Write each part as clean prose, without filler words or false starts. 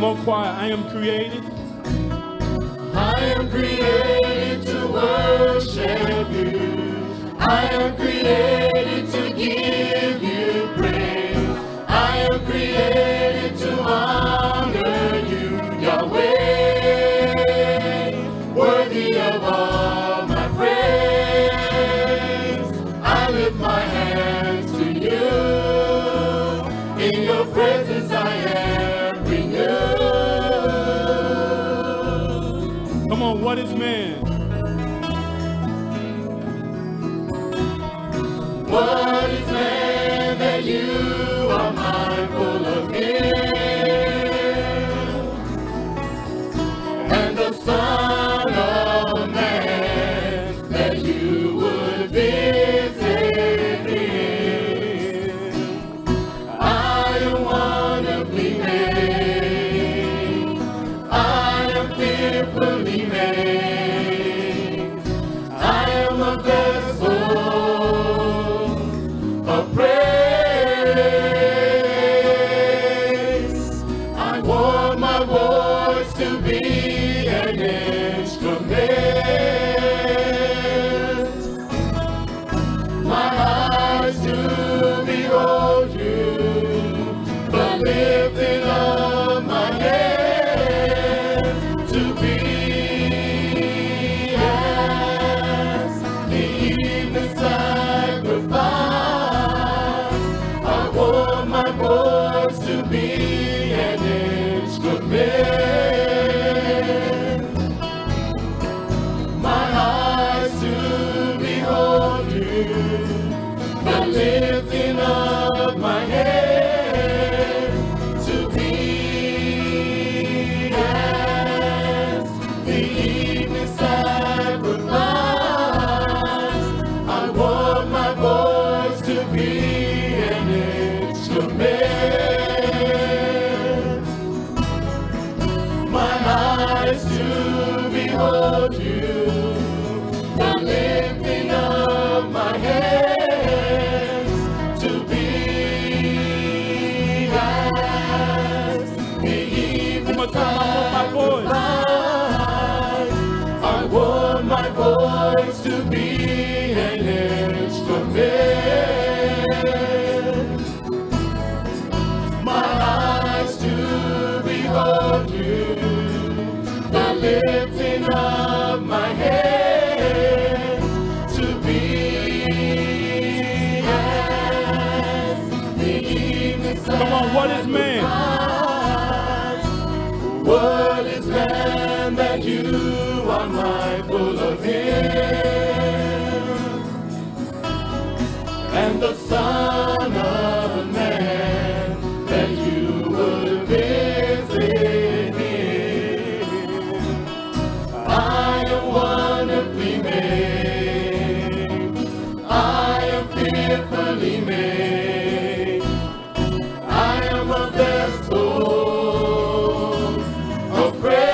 Come on, choir. I am created. I am created to worship you. I am created to give you praise. I am created to honor you, Yahweh, worthy of all my praise. I lift my hands to you. In your presence I am renewed. Come on, what is man? What is man that you are mindful of him? And the Son of Man that you would visit him. I am wonderfully made. I am fearfully made. I am a vessel of praise. I want my voice to be an instrument, my eyes to behold you, the lifting of my hands to be as the evening sacrifice. I want my voice to be an instrument, my eyes to behold you, the lifting of my hands to be as the evening sacrifice. I want my voice to be an instrument, my eyes to behold you, the lifting of my hands to be as the evening sacrifice. I want my voice to be an instrument, my eyes to behold you, the lifting of my hands to be as the evening sacrifice. Come on, what is man? What is man that you are mindful of him? And the Son of Man that you would visit him. I am wonderfully made. I am fearfully made. I am a vessel of praise.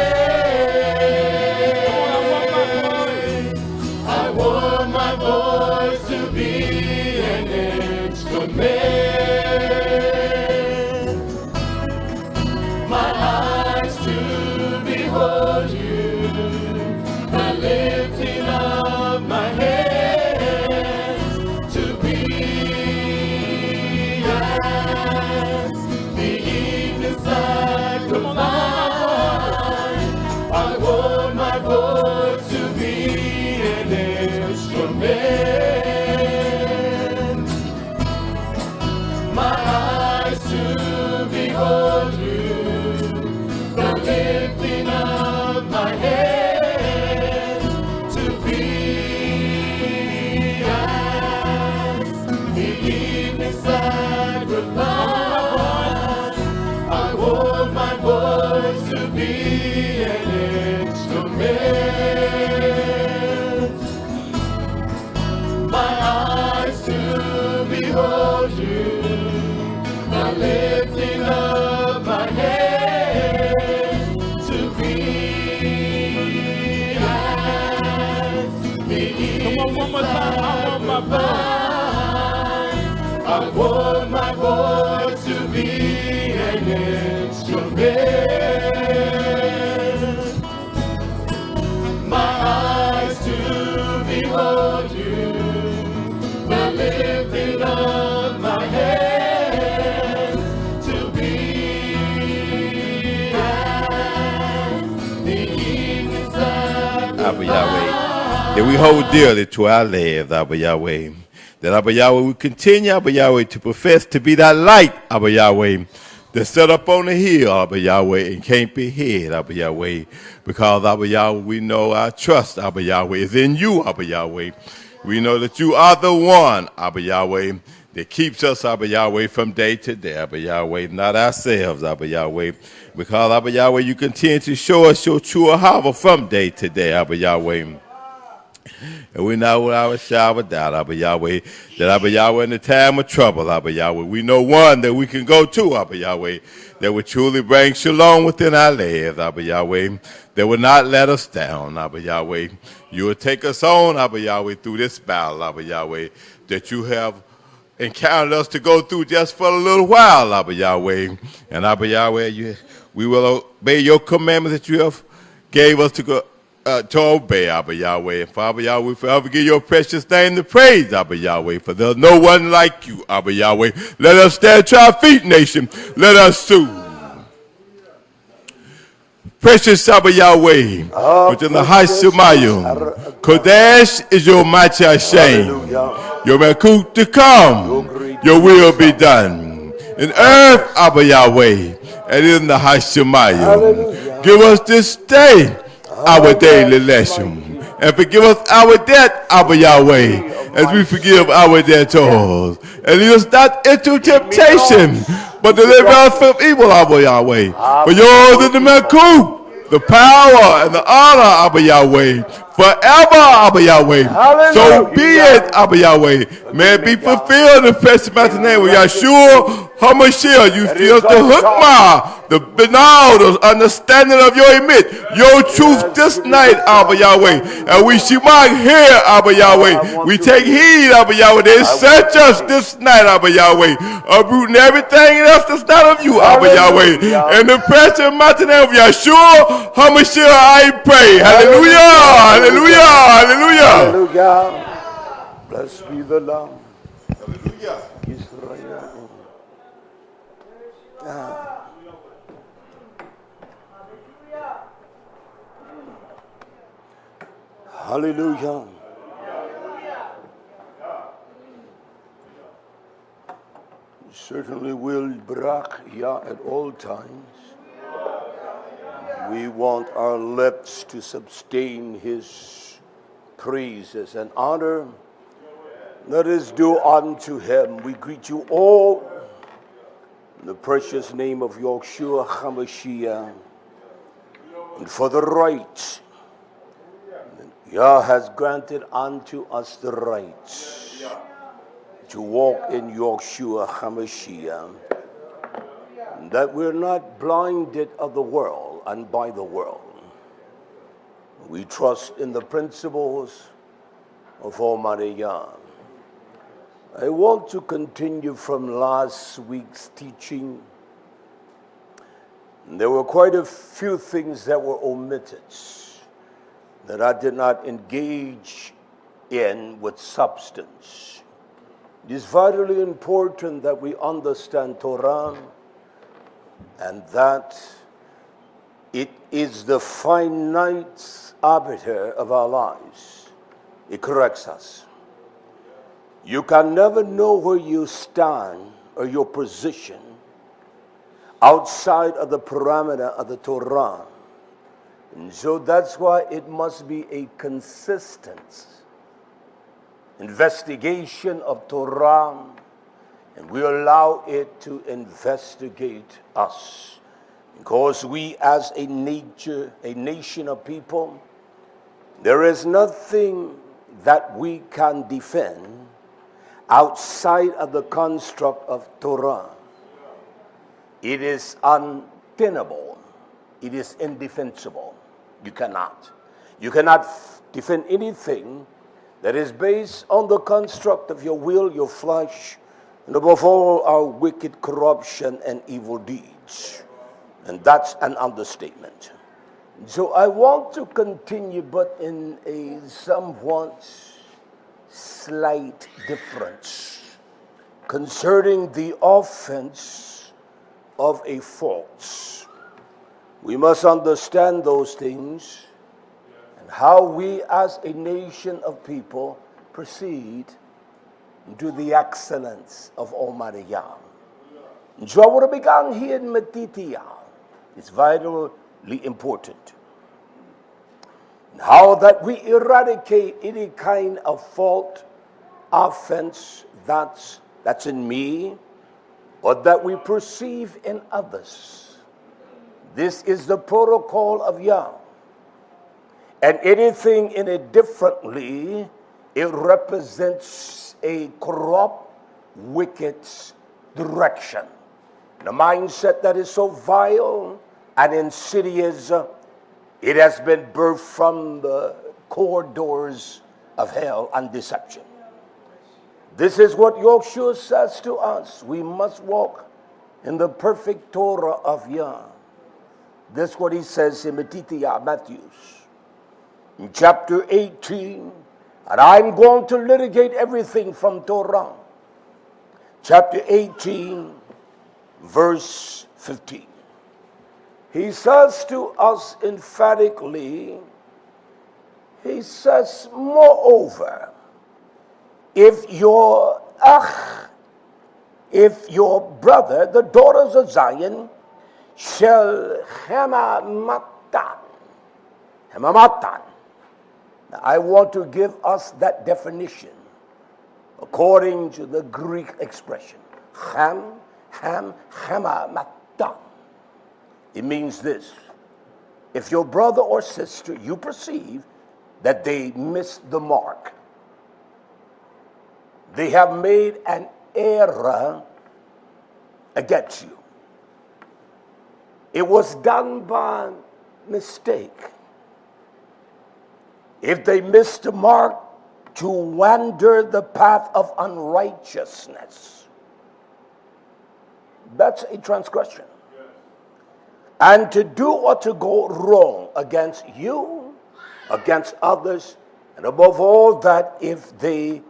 I want my voice to be an instrument, my eyes to behold you, the lifting of my hands to be as the evening sacrifice. I want my voice to be an instrument, my eyes to behold you, the lifting of my hands to be as the evening sacrifice. I want my voice to be an instrument, my eyes to behold you, the lifting of my hands to be as the evening sacrifice. I want my voice to be an instrument, Abba Yahweh, that we hold dearly to our lives, Abba Yahweh. That Abba Yahweh, we continue, Abba Yahweh, to profess to be that light, Abba Yahweh, that's set up on the hill, Abba Yahweh, and can't be hid, Abba Yahweh. Because, Abba Yahweh, we know our trust, Abba Yahweh, is in you, Abba Yahweh. We know that you are the one, Abba Yahweh, that keeps us, Abba Yahweh, from day to day, Abba Yahweh, not ourselves, Abba Yahweh. Because, Abba Yahweh, you continue to show us your true Ahava from day to day, Abba Yahweh. And we know without a shadow of doubt, Abba Yahweh, that Abba Yahweh, in the time of trouble, Abba Yahweh, we know one that we can go to, Abba Yahweh, that will truly bring shalom within our lives, Abba Yahweh, that will not let us down, Abba Yahweh. You will take us on, Abba Yahweh, through this battle, Abba Yahweh, that you have encountered us to go through just for a little while, Abba Yahweh. And Abba Yahweh, we will obey your commandments that you have gave us to go. To obey, Abba Yahweh. And Father Yahweh, forever give your precious name the praise, Abba Yahweh, for there's no one like you, Abba Yahweh. Let us stand to our feet, nation. Let us sue. Precious Abba Yahweh, which in the high Shemayim, Kodesh is your MATTITYAHU. Your Makut to come, your will be done. In earth, Abba Yahweh, and in the high Shemayim. Give us this day our daily lesson, and forgive us our debt, Abba Yahweh, as we forgive our debtors. And lead us not into temptation, but deliver us from evil, Abba Yahweh. For yours is the Makut, the power and the honor, Abba Yahweh, forever, Abba Yahweh. So be it, Abba Yahweh. May it be fulfilled in the precious mighty name of Yahshua HaMashiach. You feel the hukmah, the benal, the understanding of your emit, your truth this night, Abba Yahweh. And we shema here, Abba Yahweh. We take heed, Abba Yahweh. They search us this night, Abba Yahweh, uprooting everything else that's not of you, Abba Yahweh. In the precious mighty name of Yahshua HaMashiach, I pray. Hallelujah. Hallelujah. Hallelujah. Hallelujah. Blessed be the Lamb. Hallelujah. YisraYah'ale. Hallelujah. Certainly will BARAK at all times. We want our lips to sustain his praises and honor that is due unto him. We greet you all in the precious name of Yahshua HaMashiach, and for the right, Yah has granted unto us the right to walk in Yahshua HaMashiach, that we're not blinded of the world and by the world. We trust in the principles of Almighty Yah. I want to continue from last week's teaching. There were quite a few things that were omitted that I did not engage in with substance. It is vitally important that we understand Torah and that it is the finite arbiter of our lives. It corrects us. You can never know where you stand or your position outside of the parameter of the Torah. And so that's why it must be a consistent investigation of Torah, and we allow it to investigate us. Because we as a nation of people, there is nothing that we can defend outside of the construct of Torah. It is untenable. It is indefensible. You cannot defend anything that is based on the construct of your will, your flesh, and above all, our wicked corruption and evil deeds. And that's an understatement. So I want to continue, but in a somewhat slight difference concerning the offense of a fault. We must understand those things, how we as a nation of people proceed into the excellence of Almighty Yah. And so I would have begun here in MATTITYAHU. It's vitally important. And how that we eradicate any kind of fault, offense that's in me, or that we perceive in others. This is the protocol of Yah. And anything in it differently, it represents a corrupt, wicked direction. The mindset that is so vile and insidious, it has been birthed from the corridors of hell and deception. This is what YHWH says to us. We must walk in the perfect Torah of Yah. This is what he says in MATTITYAHU, Matthew, in chapter 18. And I'm going to litigate everything from Torah. Chapter 18, verse 15. He says to us emphatically, he says, moreover, if your brother, the daughters of Zion, shall hamamatan. Now, I want to give us that definition according to the Greek expression. Hamamatan. It means this. If your brother or sister, you perceive that they missed the mark, they have made an error against you. It was done by mistake. If they missed the mark to wander the path of unrighteousness, that's a transgression. And to do or to go wrong against you, against others, and above all that, if they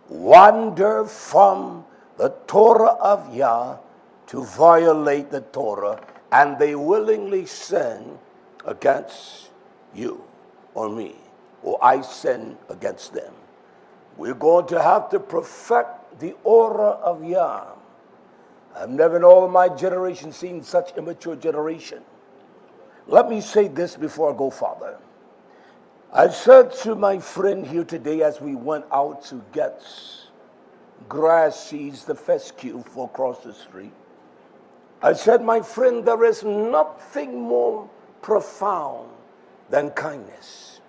wander from the Torah of Yah to violate the Torah, and they willingly sin against you or me, or I sin against them, we're going to have to perfect the aura of Yah. I've never in all of my generation seen such immature generation. Let me say this before I go farther. I said to my friend here today as we went out to get grass seeds, the fescue for across the street, I said, my friend, there is nothing more profound than kindness.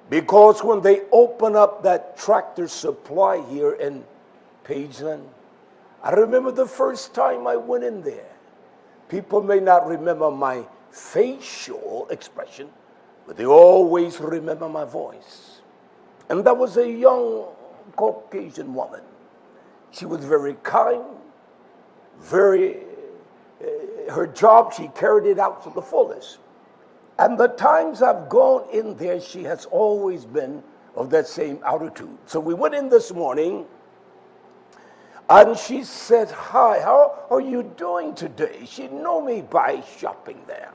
Because when they open up that Tractor Supply here in Pageland, I remember the first time I went in there. People may not remember my facial expression, but they always remember my voice. And that was a young Caucasian woman. She was very kind, her job, she carried it out to the fullest. And the times I've gone in there, she has always been of that same attitude. So we went in this morning, and she said, hi, how are you doing today? She knew me by shopping there.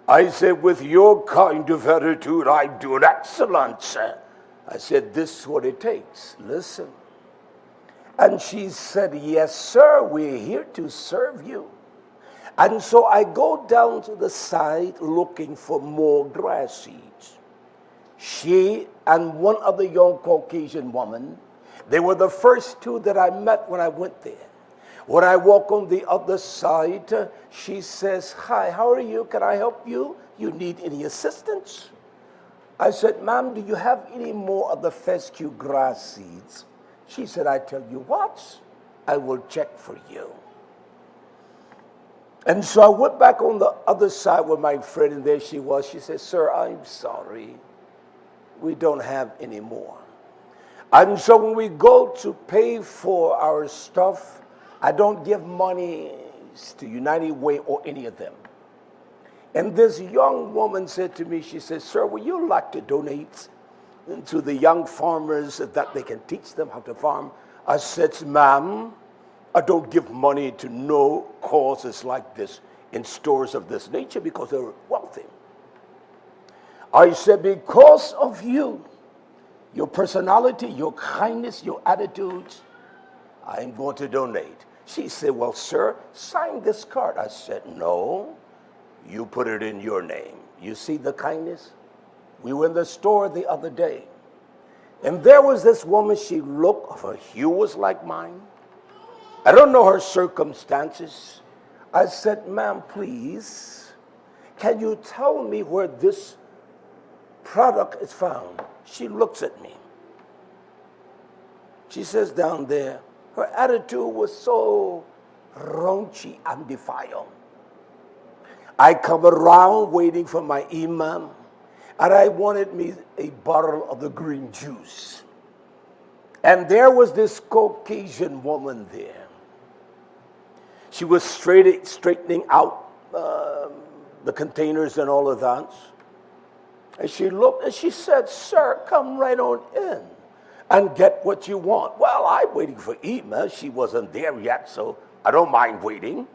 I said, with your kind of attitude, I'm doing excellent, sir. I said, this is what it takes. Listen. And she said, yes, sir, we're here to serve you. And so I go down to the side looking for more grass seeds. She and one other young Caucasian woman, they were the first two that I met when I went there. When I walk on the other side, she says, hi, how are you? Can I help you? You need any assistance? I said, ma'am, do you have any more of the fescue grass seeds? She said, I tell you what, I will check for you. And so I went back on the other side with my friend, and there she was. She said, sir, I'm sorry. We don't have any more. And so when we go to pay for our stuff, I don't give money to United Way or any of them. And this young woman said to me, she said, sir, would you like to donate to the young farmers that they can teach them how to farm? I said, ma'am, I don't give money to no causes like this in stores of this nature because they're wealthy. I said, because of you, your personality, your kindness, your attitudes, I'm going to donate. She said, well, sir, sign this card. I said, no, you put it in your name. You see the kindness? We were in the store the other day, and there was this woman. She looked, her hue was like mine. I don't know her circumstances. I said, ma'am, please, can you tell me where this product is found? She looks at me. She says, down there. Her attitude was so raunchy and defiled. I come around waiting for my imam, and I wanted me a bottle of the green juice. And there was this Caucasian woman there. She was straightening out the containers and all of that. And she looked and she said, sir, come right on in and get what you want. Well, I'm waiting for Ema. She wasn't there yet, so I don't mind waiting.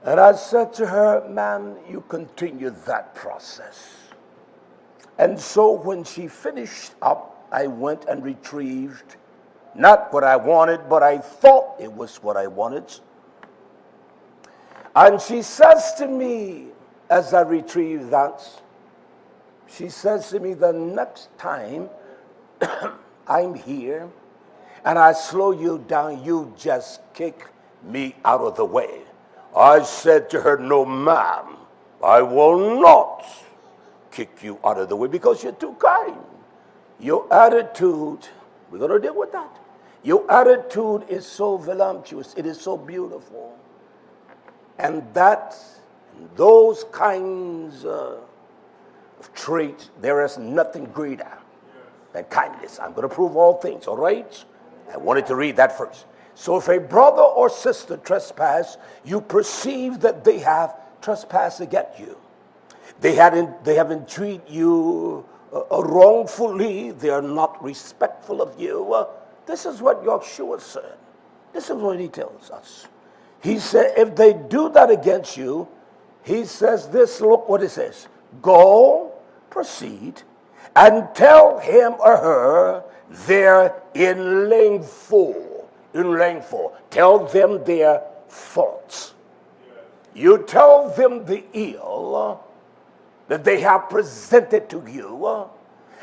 And I said to her, ma'am, you continue that process. And so when she finished up, I went and retrieved not what I wanted, but I thought it was what I wanted. And she says to me, as I retrieve that, she says to me, the next time I'm here and I slow you down, you just kick me out of the way. I said to her, no, ma'am, I will not kick you out of the way because you're too kind. Your attitude, we're going to deal with that. Your attitude is so voluptuous. It is so beautiful. And those kinds of traits, there is nothing greater than kindness. I'm going to prove all things, all right? I wanted to read that first. So if a brother or sister trespass, you perceive that they have trespassed against you. They haven't treated you wrongfully. They are not respectful of you. This is what YHWH said. This is what he tells us. He said, if they do that against you, he says this, look what it says. Go, proceed, and tell him or her their inlangful. Tell them their faults. You tell them the ill that they have presented to you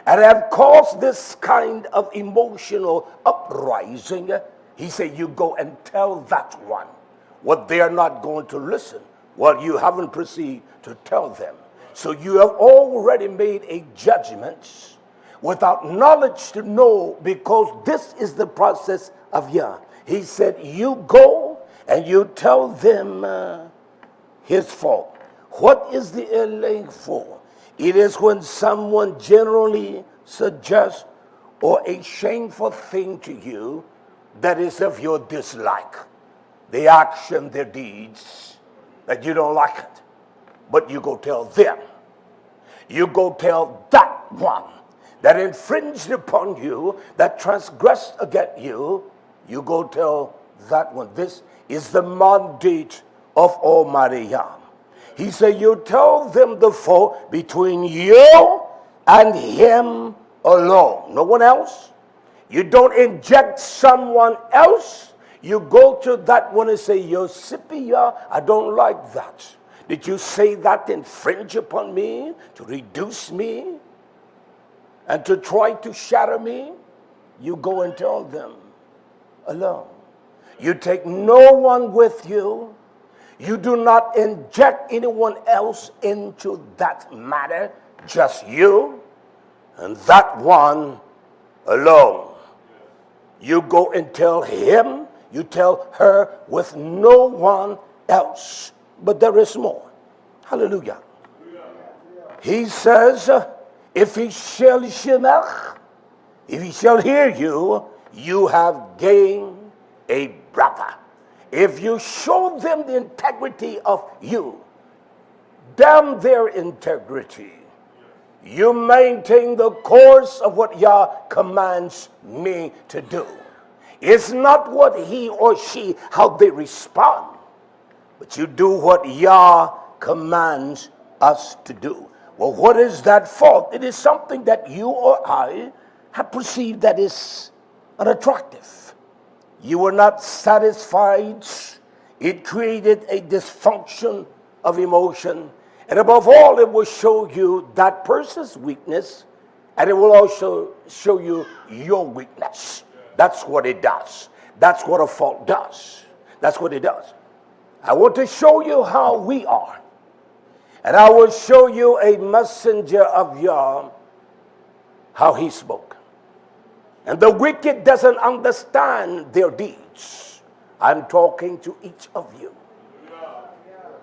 and have caused this kind of emotional uprising. He said, you go and tell that one what they are not going to listen. Well, you haven't proceeded to tell them. So you have already made a judgment without knowledge to know, because this is the process of Yah. He said, you go and you tell them his fault. What is the elaying for? It is when someone generally suggests or a shameful thing to you that is of your dislike. The action, their deeds, that you don't like it. But you go tell them. You go tell that one that infringed upon you, that transgressed against you. You go tell that one. This is the mandate of Almighty Yah. He said, you tell them the fault between you and him alone. No one else. You don't inject someone else. You go to that one and say, Yosipia, I don't like that. Did you say that to infringe upon me, to reduce me, and to try to shatter me? You go and tell them alone. You take no one with you. You do not inject anyone else into that matter, just you and that one alone. You go and tell him, you tell her with no one else. But there is more. Hallelujah. He says, if he shall shemach, if he shall hear you, you have gained a brother. If you show them the integrity of you, damn their integrity, you maintain the course of what Yah commands me to do. It's not what he or she, how they respond, but you do what Yah commands us to do. Well, what is that fault? It is something that you or I have perceived that is unattractive. You were not satisfied. It created a dysfunction of emotion. And above all, it will show you that person's weakness, and it will also show you your weakness. That's what it does. That's what a fault does. That's what it does. I want to show you how we are. And I will show you a messenger of Yah, how he spoke. And the wicked doesn't understand their deeds. I'm talking to each of you.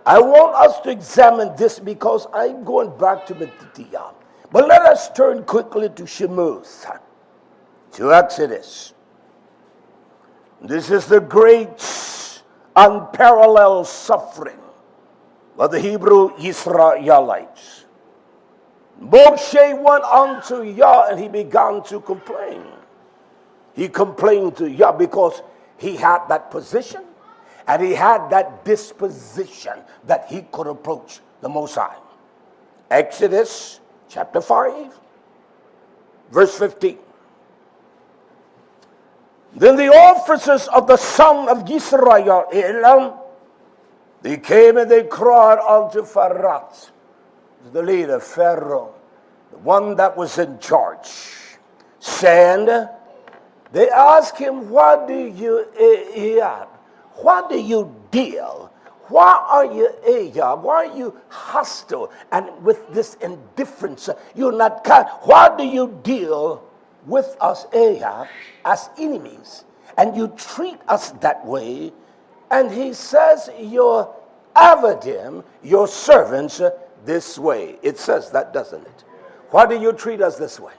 I want us to examine this because I'm going back to MATTITYAHU. But let us turn quickly to Shemuth, to Exodus. This is the great unparalleled suffering of the Hebrew YisraYah'alites. Moshe went unto Yah and he began to complain. He complained to Yah because he had that position and he had that disposition that he could approach the Most High. Exodus chapter 5, verse 15. Then the officers of the son of YisraYah'ale, they came and they cried unto Pharaoh, the leader, Pharaoh, the one that was in charge, saying, they asked him, why do you deal? Why are you Ahab? Why are you hostile and with this indifference? You're not kind. Why do you deal with us, Ahab, as enemies? And you treat us that way. And he says, your avadim, your servants, this way. It says that, doesn't it? Why do you treat us this way?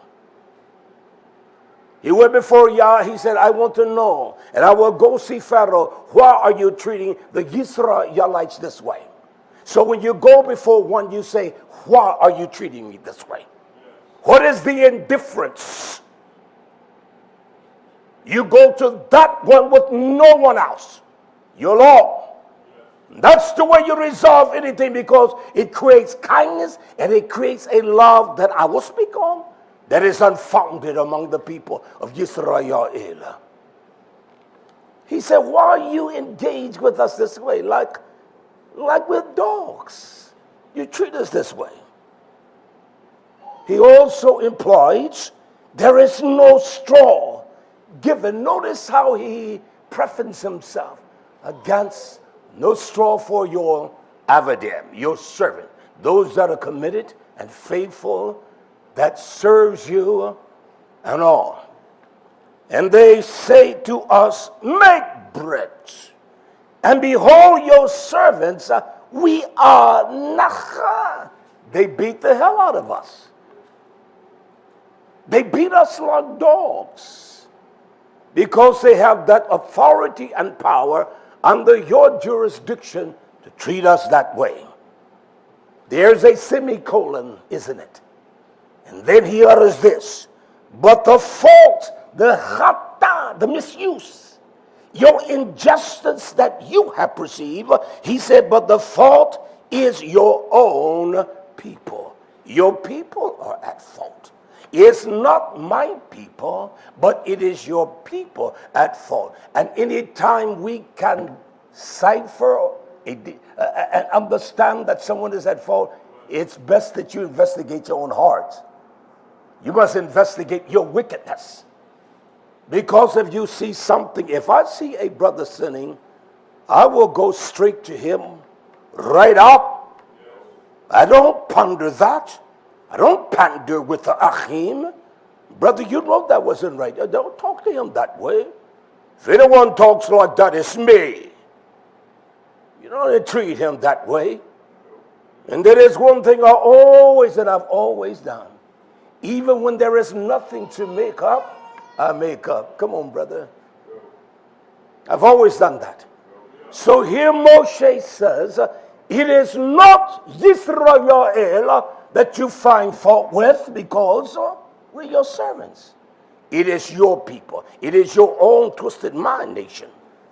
He went before Yah. He said, I want to know. And I will go see Pharaoh. Why are you treating the YisraYah'alites this way? So when you go before one, you say, why are you treating me this way? What is the indifference? You go to that one with no one else. Your law. That's the way you resolve anything, because it creates kindness and it creates a love that I will speak on that is unfounded among the people of YisraYah'ale. He said, why are you engaged with us this way? Like with dogs. You treat us this way. He also implies there is no straw given. Notice how he prefaced himself against no straw for your avadim, your servant, those that are committed and faithful, that serves you and all. And they say to us, make bread. And behold, your servants, we are nacha. They beat the hell out of us. They beat us like dogs because they have that authority and power under your jurisdiction to treat us that way. There's a semicolon, isn't it? And then he utters this, but the fault, the chata, the misuse, your injustice that you have perceived, he said, but the fault is your own people. Your people are at fault. It's not my people, but it is your people at fault. And any time we can cipher and understand that someone is at fault, it's best that you investigate your own heart. You must investigate your wickedness. Because if you see something, if I see a brother sinning, I will go straight to him, right up. I don't ponder that. I don't pander with the achim. Brother, you know that wasn't right. Don't talk to him that way. If anyone talks like that, it's me. You don't treat him that way. And there is one thing I've always done. Even when there is nothing to make up, I make up. Come on, brother. I've always done that. So here Moshe says, it is not YisraYah'ale that you find fault with, because we're your servants. It is your people. It is your own twisted mind nation.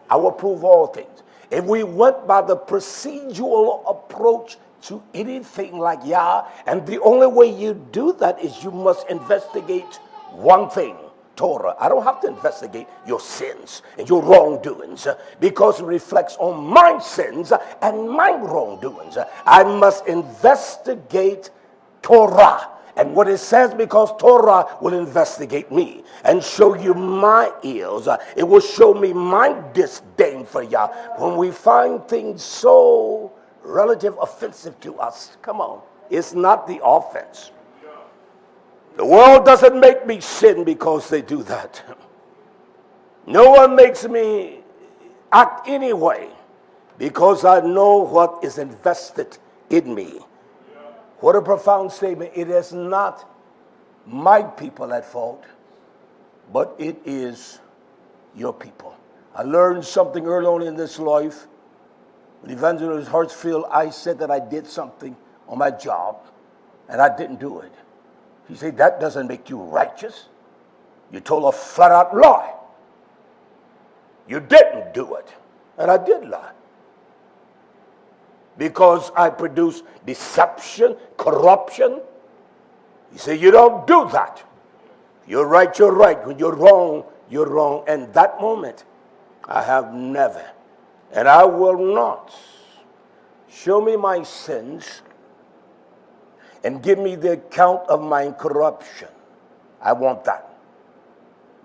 I will prove all things. If we went by the procedural approach to anything like Yah. And the only way you do that is you must investigate one thing, Torah. I don't have to investigate your sins and your wrongdoings because it reflects on my sins and my wrongdoings. I must investigate Torah. And what it says, because Torah will investigate me and show you my ills. It will show me my disdain for Yah. When we find things so relative offensive to us, come on, it's not the offense. The world doesn't make me sin because they do that. No one makes me act anyway because I know what is invested in me. What a profound statement. It is not my people at fault, but it is your people. I learned something early on in this life. When Evangelist Hartsfield, I said that I did something on my job, and I didn't do it. He said, that doesn't make you righteous. You told a flat-out lie. You didn't do it. And I did lie. Because I produce deception, corruption. He said, you don't do that. You're right, you're right. When you're wrong, you're wrong. And that moment, I have never, and I will not, show me my sins and give me the account of my corruption. I want that.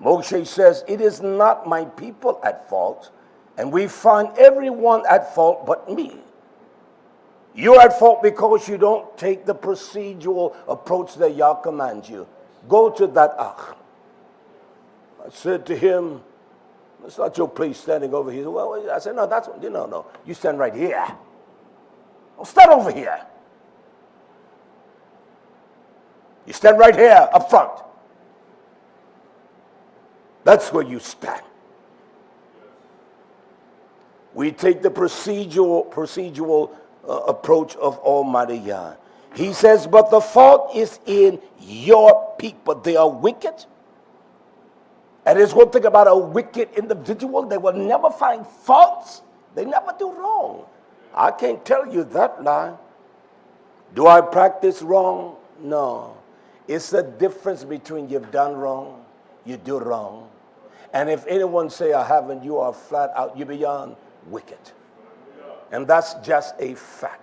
Moshe says, it is not my people at fault, and we find everyone at fault but me. You're at fault because you don't take the procedural approach that Yah commands you. Go to that Ach. I said to him, it's not your place standing over here. Well, I said, no, that's, no. You stand right here. Don't stand over here. You stand right here up front. That's where you stand. We take the procedural approach of Almighty Yah. He says, but the fault is in your people. They are wicked. And there's one thing about a wicked individual. They will never find faults. They never do wrong. I can't tell you that lie. Do I practice wrong? No. It's the difference between you've done wrong, you do wrong. And if anyone say I haven't, you are flat out, you're beyond wicked. And that's just a fact.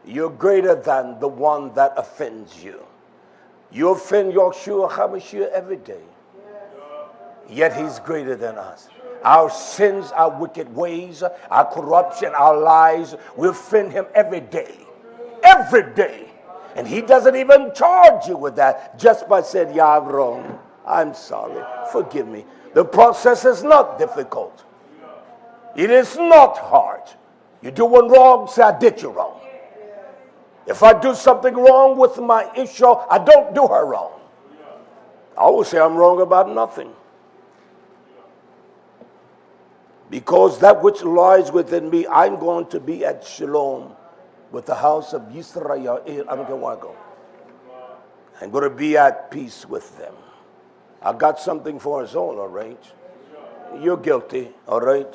You're greater than the one that offends you. You offend YHWH HaMashiach every day. Yet he's greater than us. Our sins, our wicked ways, our corruption, our lies, we offend him every day. Every day. And he doesn't even charge you with that just by saying, yeah, I'm wrong. I'm sorry. Forgive me. The process is not difficult. It is not hard. You do one wrong, say I did you wrong. If I do something wrong with my issue, I don't do her wrong. I always say I'm wrong about nothing. Because that which lies within me, I'm going to be at Shalom with the house of YisraYah'ale. I don't care where I go. I'm going to be at peace with them. I got something for us all right? You're guilty, all right?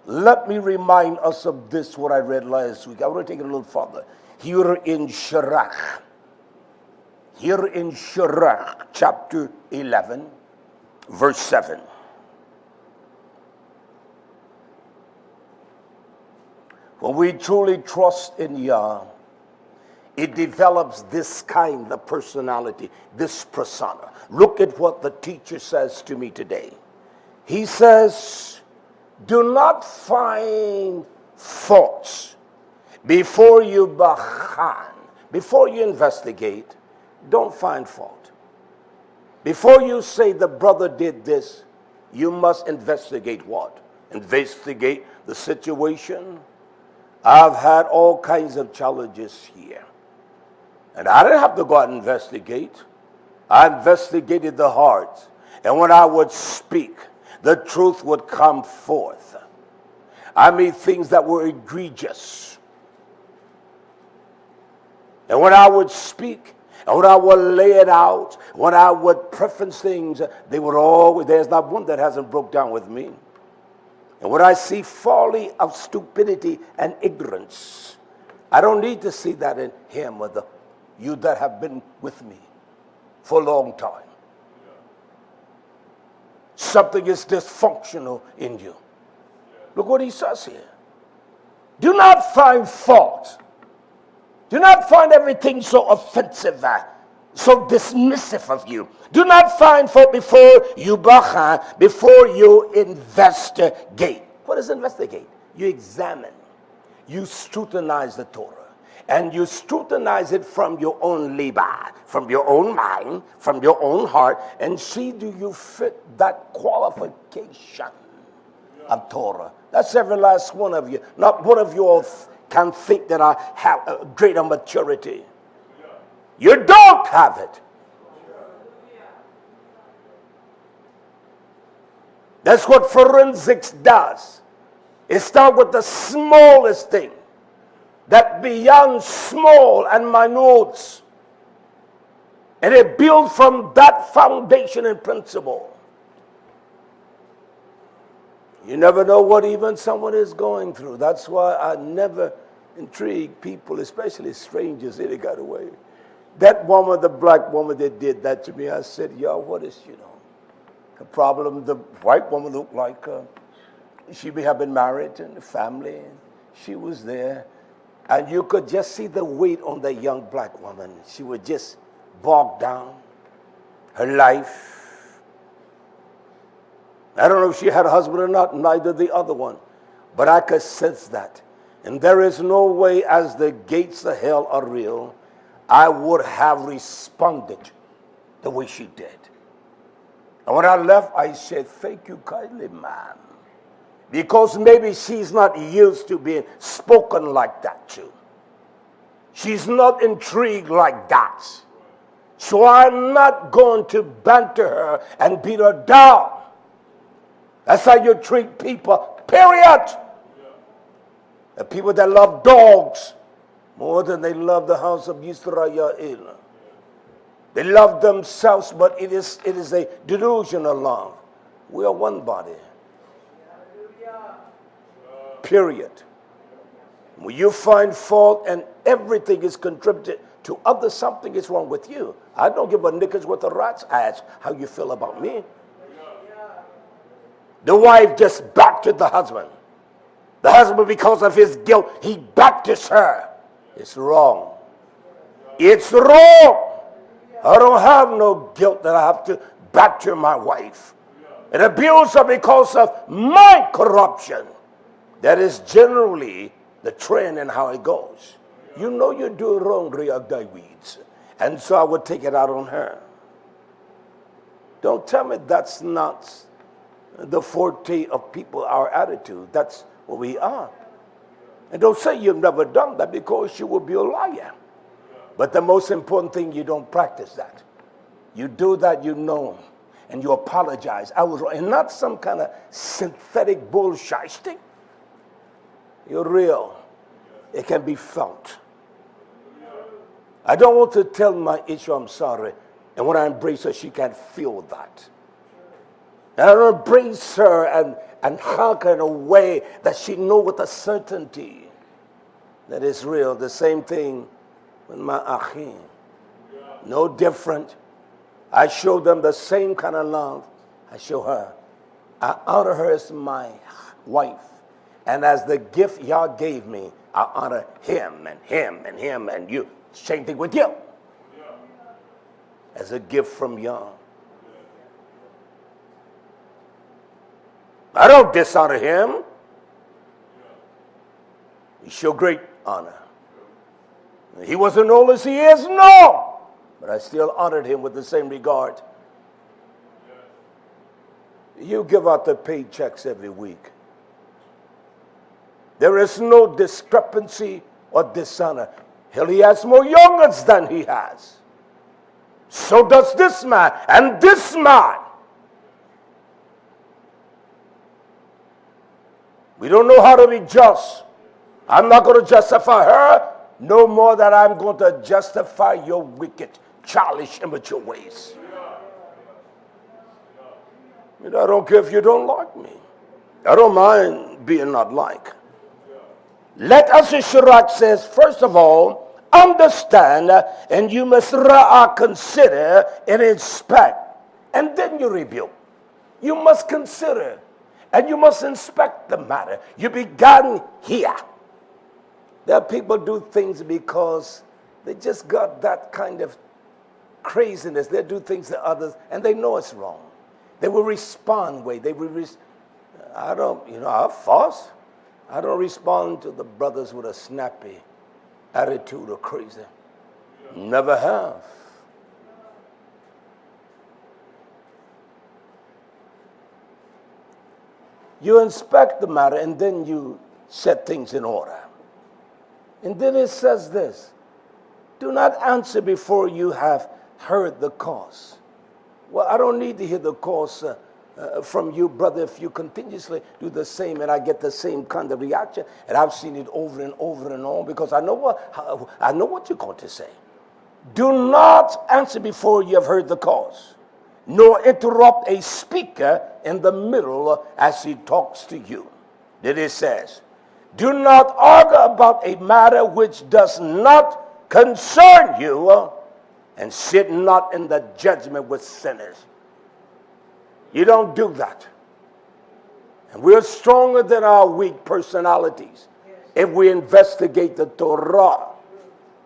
Let me remind us of this, what I read last week. I want to take it a little further. Here in Sirach, chapter 11, verse 7. When we truly trust in Yah, it develops this kind of personality, this persona. Look at what the teacher says to me today. He says, do not find faults before you bahan. Before you investigate, don't find fault. Before you say the brother did this, you must investigate what? Investigate the situation. I've had all kinds of challenges here. And I didn't have to go out and investigate. I investigated the heart. And when I would speak, the truth would come forth. I made things that were egregious. And when I would speak, and when I would lay it out, when I would preference things, they would always, there's not one that hasn't broke down with me. And when I see folly of stupidity and ignorance, I don't need to see that in him or you that have been with me for a long time. Something is dysfunctional in you. Look what he says here. Do not find fault. Do not find everything so offensive, so dismissive of you. Do not find fault before you investigate. What is investigate? You examine. You scrutinize the Torah. And you scrutinize it from your own liba, from your own mind, from your own heart, and see, do you fit that qualification of Torah? That's every last one of you. Not one of you all can think that I have a greater maturity. You don't have it. That's what forensics does. It starts with the smallest thing. That beyond small and minute. And it builds from that foundation and principle. You never know what even someone is going through. That's why I never intrigue people, especially strangers. They got away. That woman, the black woman that did that to me, I said, y'all, what is, the problem? The white woman looked like she may have been married and a family. And she was there. And you could just see the weight on the young black woman. She was just bogged down. Her life. I don't know if she had a husband or not, neither the other one. But I could sense that. And there is no way, as the gates of hell are real, I would have responded the way she did. And when I left, I said, thank you kindly, ma'am. Because maybe she's not used to being spoken like that too. She's not intrigued like that. So I'm not going to banter her and beat her down. That's how you treat people, period. The people that love dogs more than they love the house of YisraYah'ale. They love themselves, but it is a delusional love. We are one body. Period. When you find fault and everything is contributed to others, something is wrong with you. I don't give a knicker's worth of rats. I ask how you feel about me. The wife just backed the husband. The husband, because of his guilt, he backed her. It's wrong. It's wrong. I don't have no guilt that I have to back my wife and abuse her because of my corruption. That is generally the trend and how it goes. You know you're doing wrong, Dawid. And so I would take it out on her. Don't tell me that's not the forte of people, our attitude. That's what we are. And don't say you've never done that, because you will be a liar. But the most important thing, you don't practice that. You do that, you know, and you apologize. I was wrong. And not some kind of synthetic bullshit thing. You're real. It can be felt. I don't want to tell my issue I'm sorry. And when I embrace her, she can't feel that. And I don't embrace her and hug her in a way that she knows with a certainty that is real. The same thing with my achim. No different. I show them the same kind of love I show her. I honor her as my wife. And as the gift Yah gave me, I honor him and him and him and you. Same thing with you. As a gift from Yah. I don't dishonor him. He show great honor. He wasn't old as he is, no. But I still honored him with the same regard. You give out the paychecks every week. There is no discrepancy or dishonor. Hell, he has more youngers than he has. So does this man and this man. We don't know how to be just. I'm not going to justify her no more than I'm going to justify your wicked, childish, immature ways. I don't care if you don't like me. I don't mind being not like. Let us, Sirach says, first of all, understand, and you must consider and inspect, and then you rebuke. You must consider, and you must inspect the matter. You began here. There are people do things because they just got that kind of craziness. They do things to others, and they know it's wrong. They will respond way. They will I fuss. I don't respond to the brothers with a snappy attitude or crazy. Never have. You inspect the matter and then you set things in order. And then it says this: do not answer before you have heard the cause. Well, I don't need to hear the cause from you, brother, if you continuously do the same and I get the same kind of reaction. And I've seen it over and over and on because I know what you're going to say. Do not answer before you have heard the cause, nor interrupt a speaker in the middle as he talks to you. Then it says, do not argue about a matter which does not concern you, and sit not in the judgment with sinners. You don't do that. And we're stronger than our weak personalities if we investigate the Torah.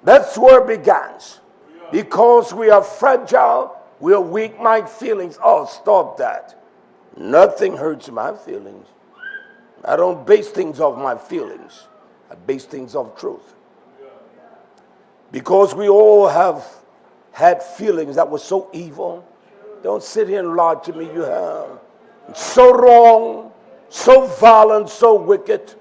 That's where it begins. Because we are fragile, we are weak-minded feelings. Oh, stop that. Nothing hurts my feelings. I don't base things off my feelings. I base things off truth. Because we all have had feelings that were so evil. Don't sit here and lie to me. You have. It's so wrong, so violent, so wicked.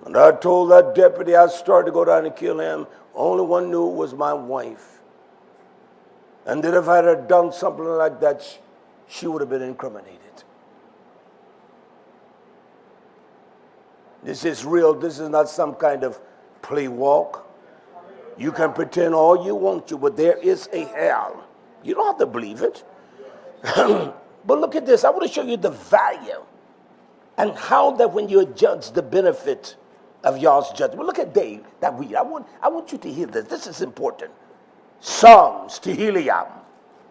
And I told that deputy I started to go down and kill him. Only one knew it was my wife. And that if I had done something like that, she would have been incriminated. This is real. This is not some kind of play walk. You can pretend all you want to, but there is a hell. You don't have to believe it. But look at this. I want to show you the value and how that when you judge the benefit of y'all's judgment. Look at Dave that read. I want you to hear this. This is important. Psalms to Helium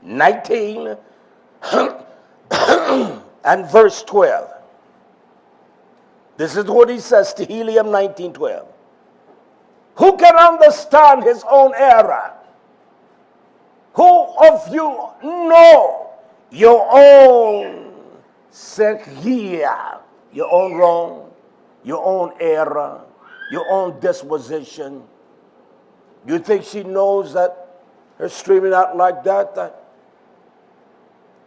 19 and verse 12. This is what he says to Helium 19:12. Who can understand his own error? Who of you know your own sekhia, your own wrong, your own error, your own disposition? You think she knows that her streaming out like that?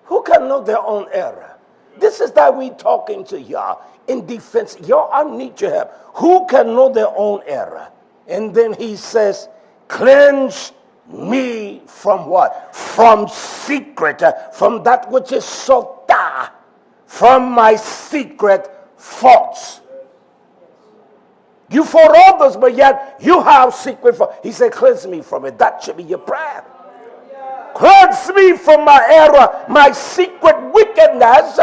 Who can know their own error? This is that we talking to y'all in defense. Y'all, I need your help. Who can know their own error? And then he says, cleanse me from what? From secret, from that which is sota, from my secret faults. You fought others, but yet you have secret faults. He said, cleanse me from it. That should be your prayer. Cleanse me from my error, my secret wickedness.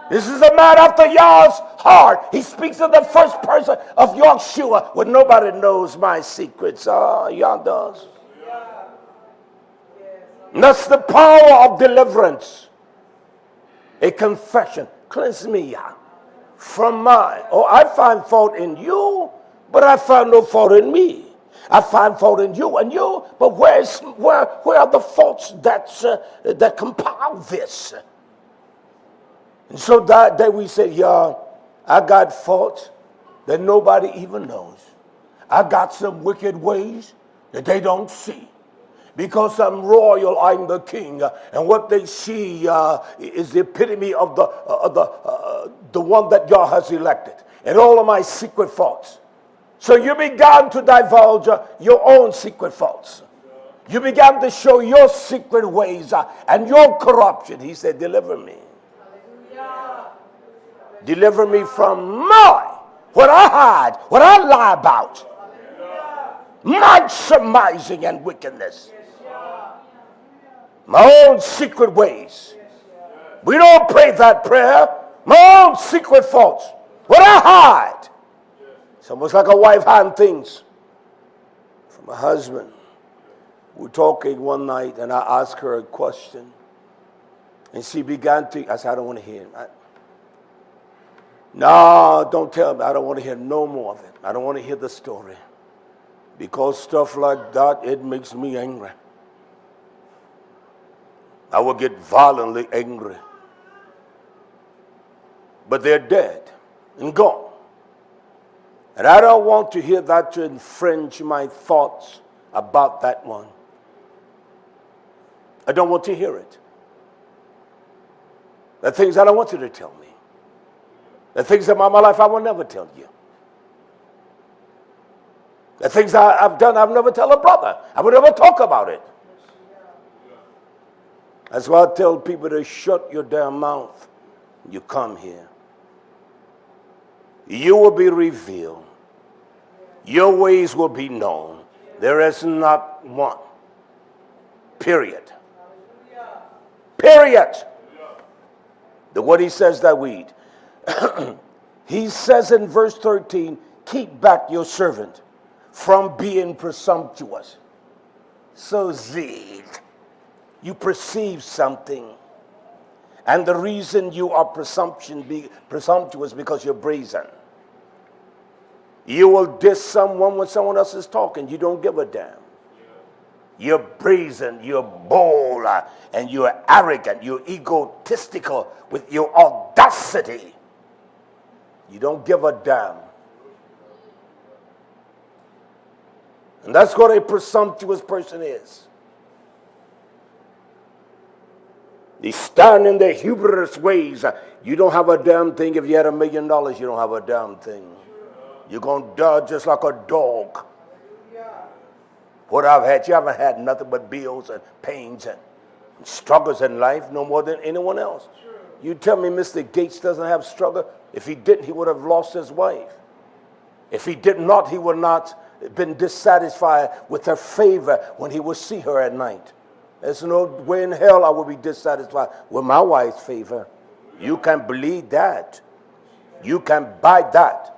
This is a man after y'all's heart. He speaks in the first person of YHWH when nobody knows my secrets. Y'all does. And that's the power of deliverance. A confession. Cleanse me from mine. Oh, I find fault in you, but I find no fault in me. I find fault in you and you, but where are the faults that compile this? And so that day we said, y'all, I got faults that nobody even knows. I got some wicked ways that they don't see. Because I'm royal, I'm the king. And what they see is the epitome of the one that God has elected. And all of my secret faults. So you began to divulge your own secret faults. You began to show your secret ways and your corruption. He said, deliver me. Deliver me from what I hide, what I lie about. My surmising and wickedness. My own secret ways. We don't pray that prayer. My own secret faults. What I hide. It's almost like a wife hiding things from her husband. We were talking one night and I asked her a question. And she began to, I said, I don't want to hear it. No, don't tell me. I don't want to hear no more of it. I don't want to hear the story. Because stuff like that, it makes me angry. I will get violently angry. But they're dead and gone. And I don't want to hear that to infringe my thoughts about that one. I don't want to hear it. The things I don't want you to tell me. The things about my life I will never tell you. The things I've done I'll never tell a brother. I will never talk about it. That's why I tell people to shut your damn mouth when you come here. You will be revealed. Your ways will be known. There is not one. Period. Period. The what he says, Dawid. He says in verse 13, keep back your servant from being presumptuous. So zeal, you perceive something. And the reason you are presumptuous because you're brazen. You will diss someone when someone else is talking. You don't give a damn. You're brazen, you're bold, and you're arrogant, you're egotistical with your audacity. You don't give a damn. And that's what a presumptuous person is. They stand in their hubris ways. You don't have a damn thing. If you had $1 million, you don't have a damn thing. You're going to die just like a dog. What I've had, you haven't had nothing but bills and pains and struggles in life, no more than anyone else. You tell me Mr. Gates doesn't have struggle? If he didn't, he would have lost his wife. If he did not, he would not have been dissatisfied with her favor when he would see her at night. There's no way in hell I would be dissatisfied with my wife's favor. You can believe that. You can buy that.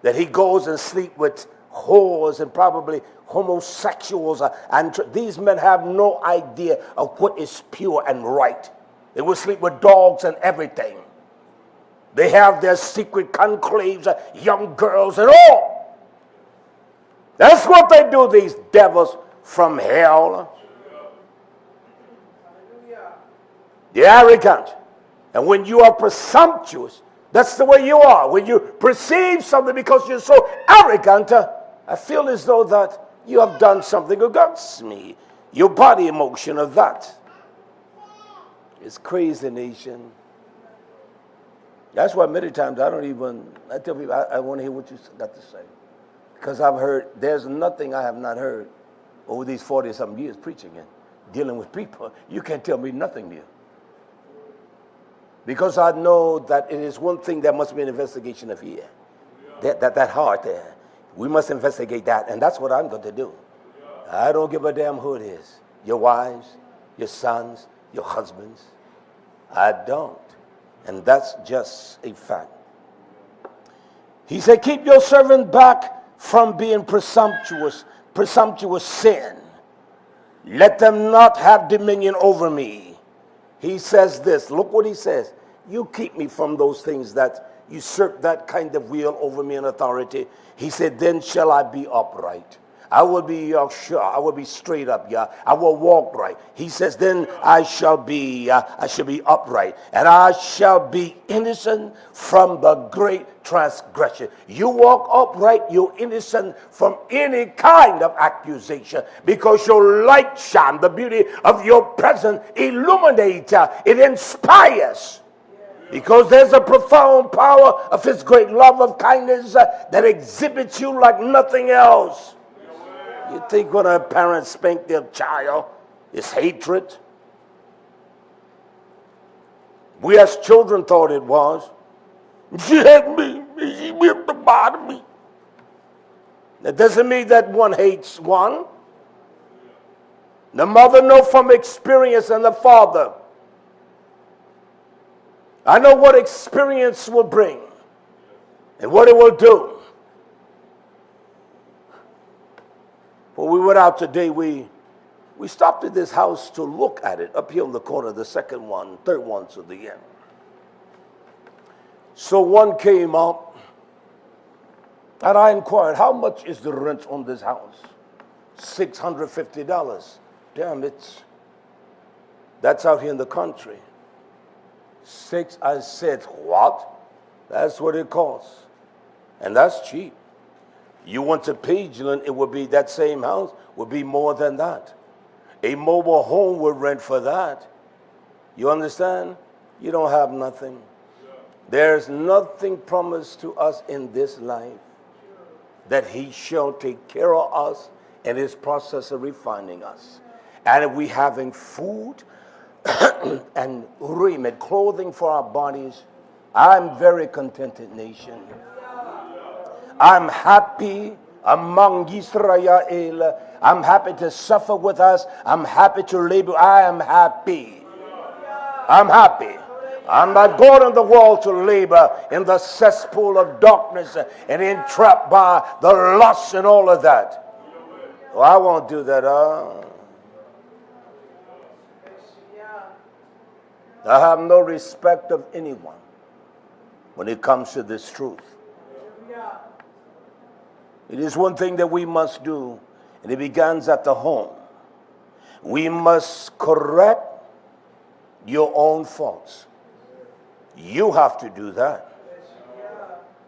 That he goes and sleep with whores and probably homosexuals. And these men have no idea of what is pure and right. They will sleep with dogs and everything. They have their secret conclaves, young girls and all. That's what they do, these devils from hell. They're arrogant. And when you are presumptuous, that's the way you are. When you perceive something because you're so arrogant, I feel as though that you have done something against me. Your body emotion of that. It's crazy, nation. That's why many times I tell people, I want to hear what you got to say. Because I've heard, there's nothing I have not heard over these 40-something years preaching and dealing with people. You can't tell me nothing new. Because I know that it is one thing, there must be an investigation of here. That heart there. We must investigate that, and that's what I'm going to do. I don't give a damn who it is. Your wives, your sons, your husbands. I don't. And that's just a fact. He said, keep your servant back from being presumptuous sin. Let them not have dominion over me. He says this. Look what he says. You keep me from those things that usurp that kind of will over me and authority. He said, then shall I be upright. I will be I will be straight up, I will walk right. He says, then I shall be upright, and I shall be innocent from the great transgression. You walk upright, you're innocent from any kind of accusation, because your light shine, the beauty of your presence illuminates, it inspires. Because there's a profound power of his great love of kindness that exhibits you like nothing else. You think when a parent spank their child is hatred? We as children thought it was. She hit me. She whipped the bottom of me. That doesn't mean that one hates one. The mother knows from experience, and the father. I know what experience will bring and what it will do. When we went out today, we stopped at this house to look at it, up here in the corner, the second one, third one to the end. So one came up, and I inquired, how much is the rent on this house? $650. Damn, that's out here in the country. I said, what? That's what it costs. And that's cheap. You went to Pageland, it would be, that same house would be more than that. A mobile home would rent for that. You understand? You don't have nothing. There's nothing promised to us in this life that he shall take care of us in his process of refining us. And we having food and raiment, clothing for our bodies. I'm very contented, nation. I'm happy among YisraYah'ale. I'm happy to suffer with us. I'm happy to labor. I am happy. I'm happy. I'm not going on the wall to labor in the cesspool of darkness and entrapped by the lust and all of that. Oh, I won't do that. I have no respect of anyone when it comes to this truth. It is one thing that we must do, and it begins at the home. We must correct your own faults. You have to do that.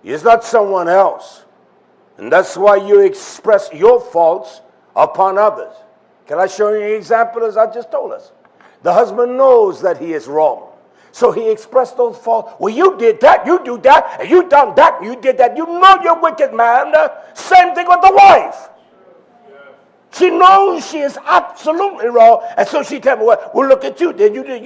It's not someone else. And that's why you express your faults upon others. Can I show you an example as I just told us? The husband knows that he is wrong. So he expressed those faults. Well, you did that, you do that, and you done that, you did that. You know you're wicked, man. Same thing with the wife. She knows she is absolutely wrong. And so she tells me, well, look at you. Then you did.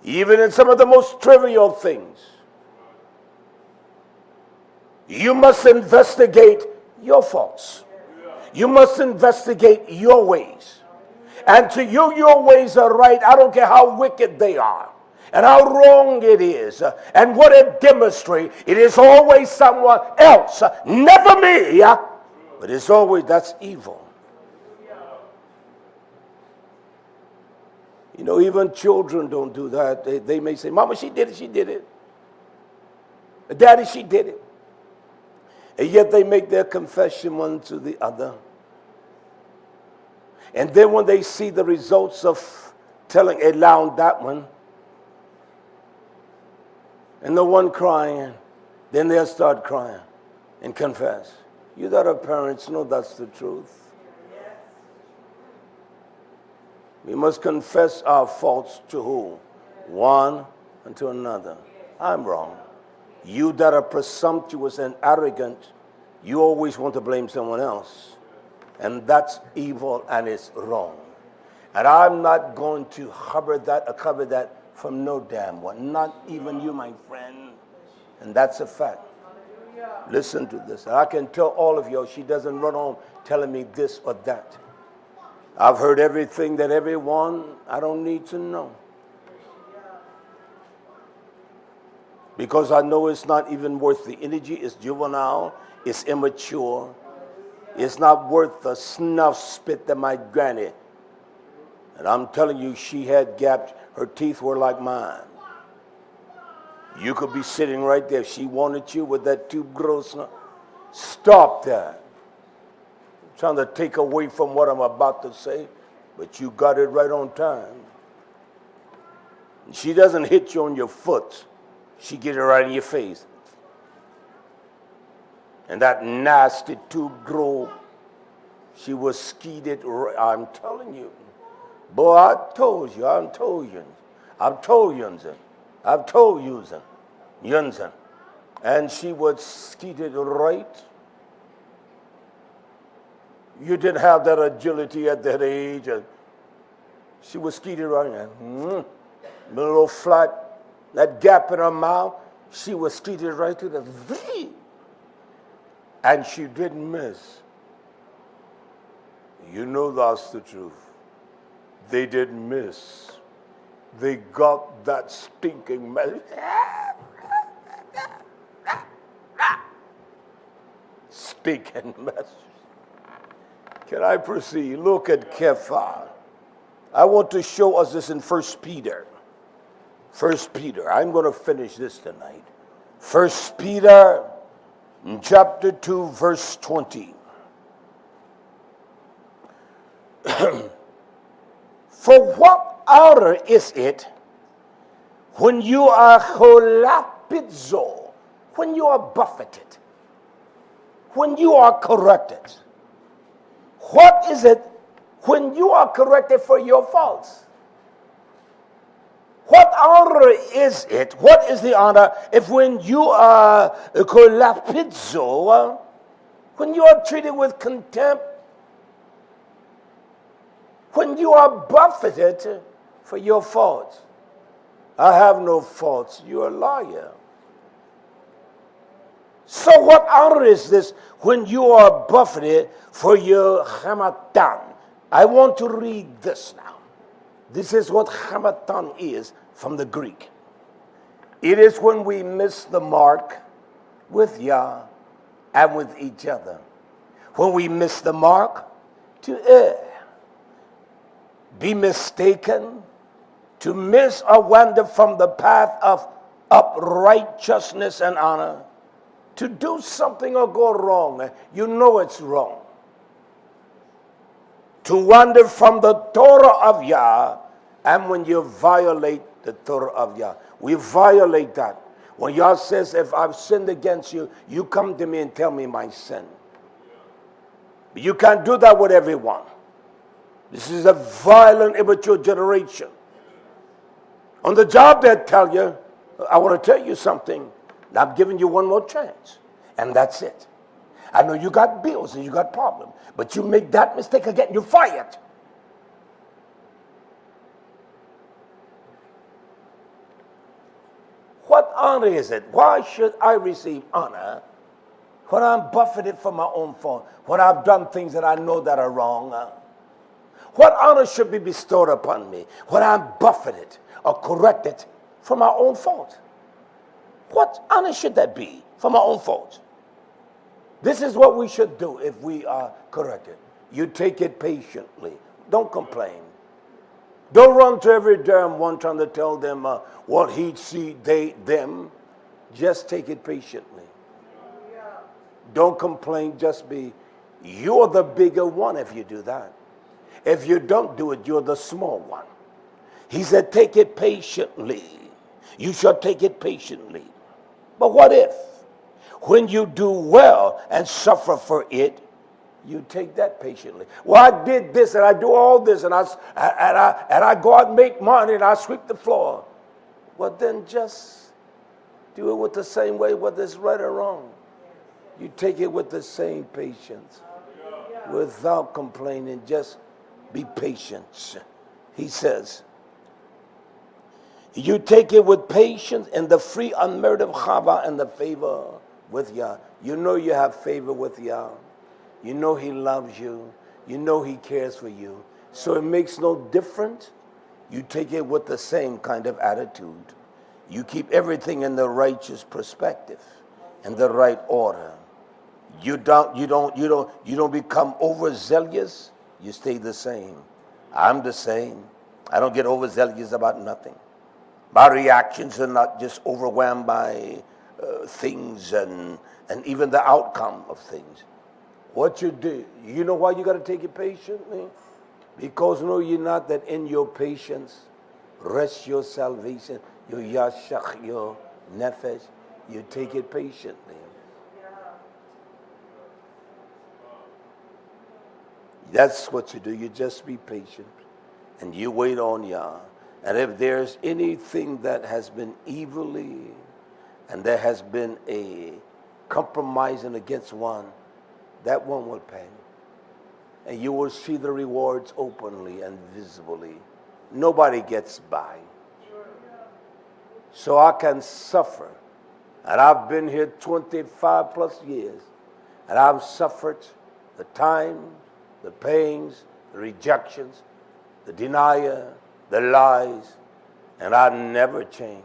Even in some of the most trivial things, you must investigate your faults. You must investigate your ways. And to you, your ways are right. I don't care how wicked they are and how wrong it is and what it demonstrates. It is always someone else, never me. But it's always, that's evil. You know, even children don't do that. They may say, Mama, she did it, she did it. Daddy, she did it. And yet they make their confession one to the other. And then when they see the results of allowing that one, and the one crying, then they'll start crying and confess. You that are parents know that's the truth. We must confess our faults to who? One and to another. I'm wrong. You that are presumptuous and arrogant, you always want to blame someone else. And that's evil and it's wrong. And I'm not going to cover that from no damn one. Not even you, my friend. And that's a fact. Listen to this. I can tell all of you, she doesn't run on telling me this or that. I've heard everything that everyone, I don't need to know. Because I know it's not even worth the energy. It's juvenile. It's immature. It's not worth the snuff spit that my granny. And I'm telling you, she had gaps. Her teeth were like mine. You could be sitting right there. If she wanted you with that tube gross. Stop that. I'm trying to take away from what I'm about to say, but you got it right on time. And she doesn't hit you on your foot. She get it right in your face. And that nasty tube grow, she was skeeted. I'm telling you. Boy, I told you. And she was skeeted right. You didn't have that agility at that age. And she was skeeted right now. A little flat, that gap in her mouth, she was skeeted right through the V. and she didn't miss. You know that's the truth. They didn't miss. They got that stinking mess. Stinking mess. Can I proceed? Look at Kepha. I want to show us this in 1 Peter. 1 Peter. I'm going to finish this tonight. 1 Peter chapter 2, verse 20. For what honor is it when you are holapizo, when you are buffeted, when you are corrected? What is it when you are corrected for your faults? What honor is it? What is the honor if when you are holapizo, when you are treated with contempt, when you are buffeted for your faults? I have no faults. You're a liar. So what honor is this when you are buffeted for your hamatan? I want to read this now. This is what hamatan is from the Greek. It is when we miss the mark with Yah and with each other. When we miss the mark to err, be mistaken, to miss or wander from the path of uprightness and honor, to do something or go wrong. You know it's wrong. To wander from the Torah of Yah, and when you violate the Torah of Yah, we violate that. When Yah says, if I've sinned against you, you come to me and tell me my sin. But you can't do that with everyone. This is a violent, immature generation. On the job, they tell you, I want to tell you something. I'm giving you one more chance. And that's it. I know you got bills and you got problems. But you make that mistake again, you're fired. What honor is it? Why should I receive honor when I'm buffeted for my own fault? When I've done things that I know that are wrong? What honor should be bestowed upon me when I'm buffeted or corrected for my own fault? What honor should that be for my own fault? This is what we should do if we are corrected. You take it patiently. Don't complain. Don't run to every damn one trying to tell them what he, she, they, them. Just take it patiently. Don't complain. Just be, you're the bigger one if you do that. If you don't do it, you're the small one. He said, take it patiently. You shall take it patiently. But what if, when you do well and suffer for it, you take that patiently? Well, I did this and I do all this and I go out and make money and I sweep the floor. Well, then just do it with the same way, whether it's right or wrong. You take it with the same patience, without complaining. Just be patient. He says, you take it with patience and the free unmerited chava and the favor with Yah. You know you have favor with Yah. You know he loves you. You know he cares for you. So it makes no difference. You take it with the same kind of attitude. You keep everything in the righteous perspective, in the right order. You don't become overzealous. You stay the same. I'm the same. I don't get overzealous about nothing. My reactions are not just overwhelmed by things and even the outcome of things. What you do, you know why you got to take it patiently? Because know you not that in your patience rests your salvation, your yashach, your nefesh. You take it patiently. That's what you do. You just be patient and you wait on Yah. And if there's anything that has been evilly and there has been a compromising against one, that one will pay. And you will see the rewards openly and visibly. Nobody gets by. So I can suffer. And I've been here 25 plus years. And I've suffered the time, the pains, the rejections, the denial, the lies, and I never changed.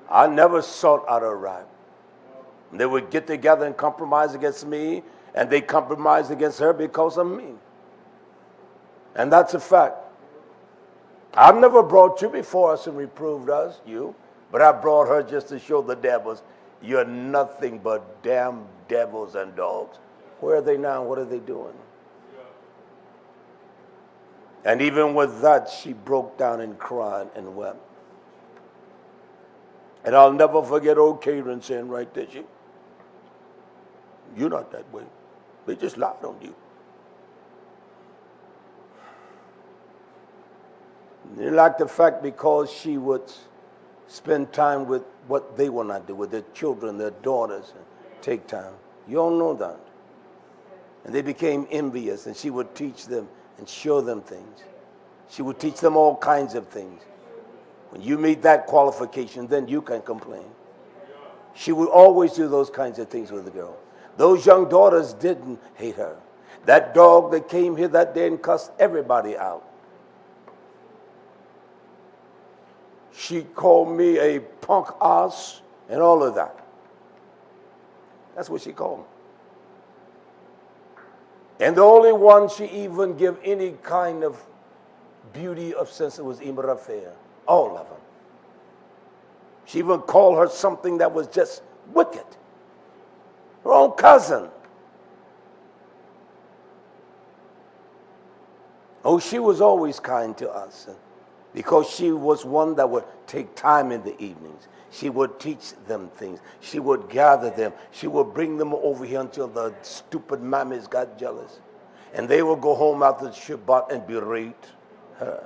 I never sought out a right. They would get together and compromise against me, and they compromised against her because of me. And that's a fact. I've never brought you before us and reproved us, you, but I brought her just to show the devils, you're nothing but damn devils and dogs. Where are they now? What are they doing? And even with that, she broke down and cried and wept. And I'll never forget old Karen saying right there, you're not that way. They just lied on you. They like the fact because she would spend time with what they want to do, with their children, their daughters, and take time. You all know that. And they became envious, and she would teach them and show them things. She would teach them all kinds of things. When you meet that qualification, then you can complain. She would always do those kinds of things with the girl. Those young daughters didn't hate her. That dog that came here that day and cussed everybody out. She called me a punk ass and all of that. That's what she called me. And the only one she even gave any kind of beauty of sense was Imrafea. All of them. She even called her something that was just wicked. Her own cousin. Oh, she was always kind to us. Because she was one that would take time in the evenings. She would teach them things. She would gather them. She would bring them over here until the stupid mammies got jealous. And they would go home after the Shabbat and berate her.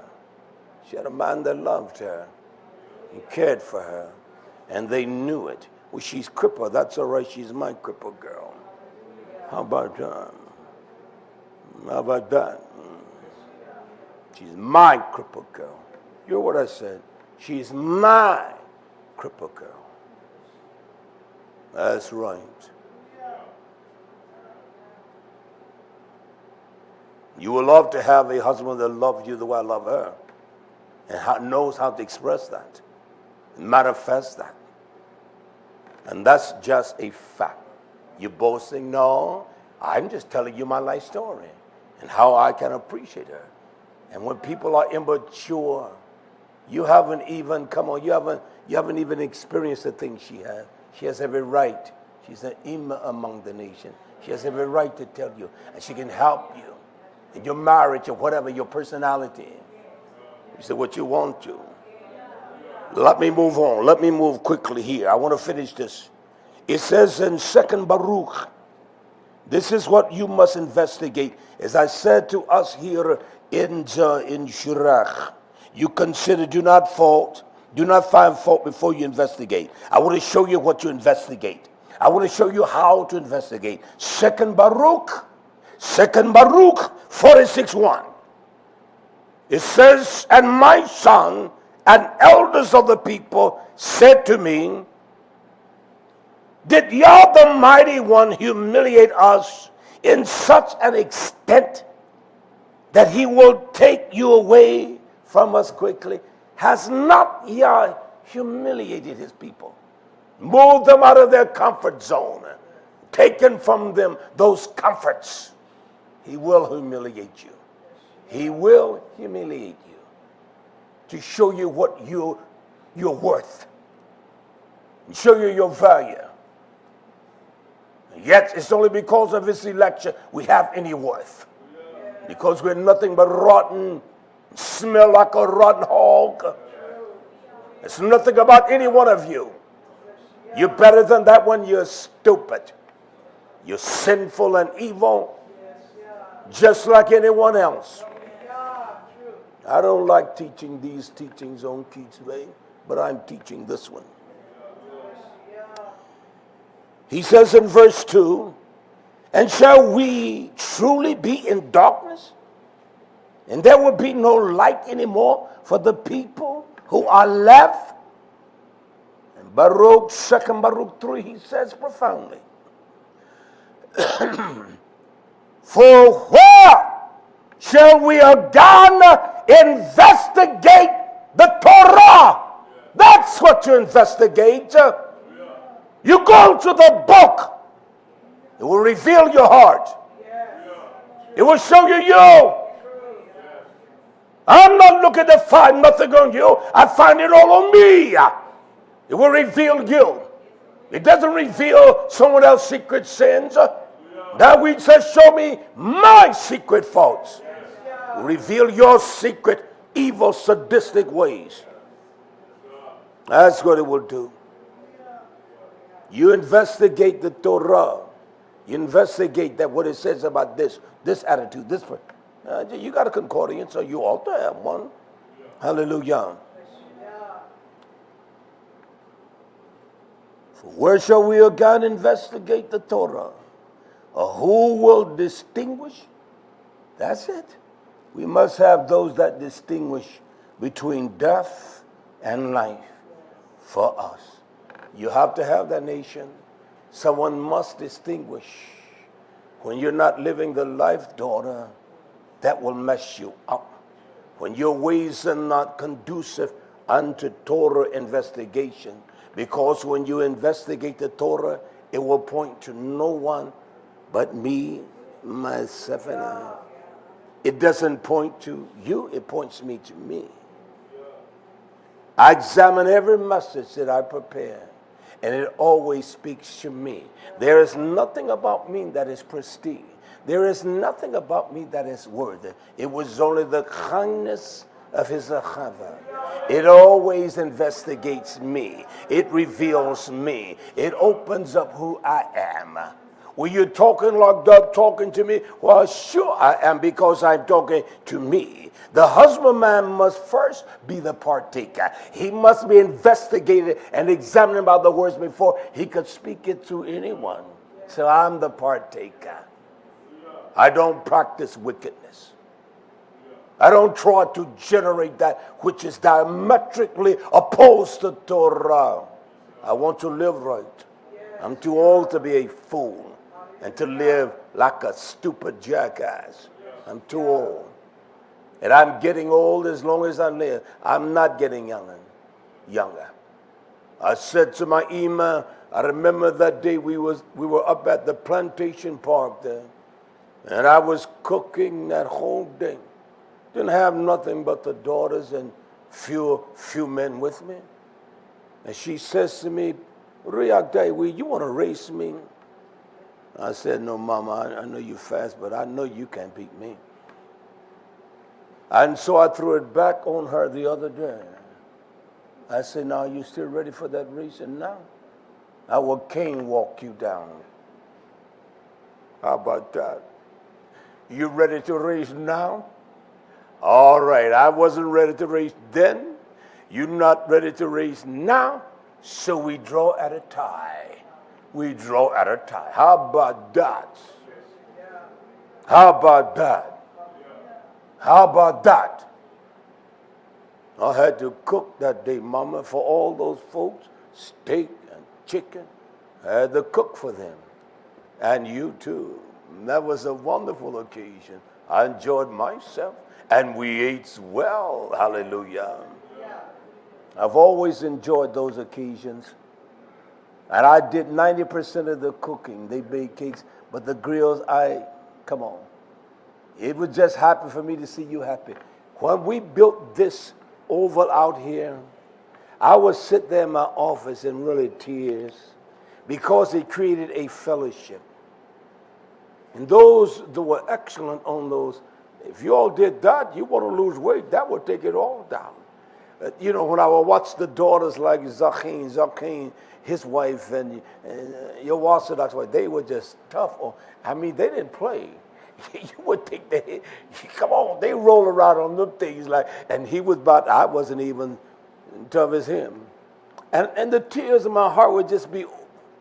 She had a man that loved her and cared for her. And they knew it. Well, she's crippled. That's all right. She's my crippled girl. How about that? How about that? She's my crippled girl. You hear what I said? She's my crippled girl. That's right. You would love to have a husband that loves you the way I love her and knows how to express that and manifest that. And that's just a fact. You're boasting? No, I'm just telling you my life story and how I can appreciate her. And when people are immature, you haven't even, you haven't even experienced the things she has. She has every right. She's an imam among the nation. She has every right to tell you, and she can help you in your marriage or whatever, your personality. You say what you want to. Let me move on. Let me move quickly here. I want to finish this. It says in 2 Baruch, this is what you must investigate. As I said to us here in Shirach, you consider, do not find fault before you investigate. I want to show you what to investigate. I want to show you how to investigate. 2 Baruch 46:1. It says, and my son and elders of the people said to me, did Yah the Mighty One humiliate us in such an extent that he will take you away from us quickly? Has not Yah humiliated his people? Moved them out of their comfort zone, taken from them those comforts. He will humiliate you. He will humiliate you to show you what you're worth, and show you your value. And yet it's only because of his election we have any worth. Because we're nothing but rotten, smell like a rotten hog. It's nothing about any one of you. You're better than that one. You're stupid. You're sinful and evil, just like anyone else. I don't like teaching these teachings on Keetvay, but I'm teaching this one. He says in verse 2, and shall we truly be in darkness? And there will be no light anymore for the people who are left? And Baruch, 2 Baruch 3, he says profoundly, for where shall we again investigate the Torah? That's what you investigate. You go to the book. It will reveal your heart. It will show you. I'm not looking to find nothing on you. I find it all on me. It will reveal you. It doesn't reveal someone else's secret sins. Dawid says, show me my secret faults. Reveal your secret, evil, sadistic ways. That's what it will do. You investigate the Torah. You investigate that what it says about this attitude, this. You got a concordance, so you ought to have one. Hallelujah. So where shall we again investigate the Torah? Who will distinguish? That's it. We must have those that distinguish between death and life for us. You have to have that nation. Someone must distinguish. When you're not living the life, daughter, that will mess you up. When your ways are not conducive unto Torah investigation, because when you investigate the Torah, it will point to no one but me, myself, and I. It doesn't point to you, it points me to me. I examine every message that I prepare, and it always speaks to me. There is nothing about me that is prestige. There is nothing about me that is worthy. It was only the kindness of his achava. It always investigates me. It reveals me. It opens up who I am. Were you talking like that, talking to me? Well, sure I am, because I'm talking to me. The husbandman must first be the partaker. He must be investigated and examined by the words before he could speak it to anyone. So I'm the partaker. I don't practice wickedness. I don't try to generate that which is diametrically opposed to Torah. I want to live right. I'm too old to be a fool and to live like a stupid jackass. I'm too old. And I'm getting old as long as I live. I'm not getting younger. I said to my Ima, I remember that day we were up at the plantation park there. And I was cooking that whole day. Didn't have nothing but the daughters and few men with me. And she says to me, YHWH, you want to race me? I said, no, Mama, I know you fast, but I know you can't beat me. And so I threw it back on her the other day. I said, now, you still ready for that race? And now, I will cane walk you down. How about that? You ready to race now? All right, I wasn't ready to race then. You're not ready to race now. So we draw at a tie. We draw at a tie. How about that? How about that? How about that? I had to cook that day, Mama, for all those folks, steak and chicken. I had to cook for them. And you too. And that was a wonderful occasion. I enjoyed myself, and we ate well. Hallelujah. I've always enjoyed those occasions. And I did 90% of the cooking. They baked cakes, but the grills, come on. It was just happy for me to see you happy. When we built this oval out here, I would sit there in my office in really tears because it created a fellowship. And those that were excellent on those, if you all did that, you want to lose weight, that would take it all down. You know, when I would watch the daughters like Zakhin, his wife, and your Orthodox wife, they were just tough. I mean, they didn't play. You would think come on, they roll around on them things like, and he was I wasn't even tough as him. And the tears in my heart would just be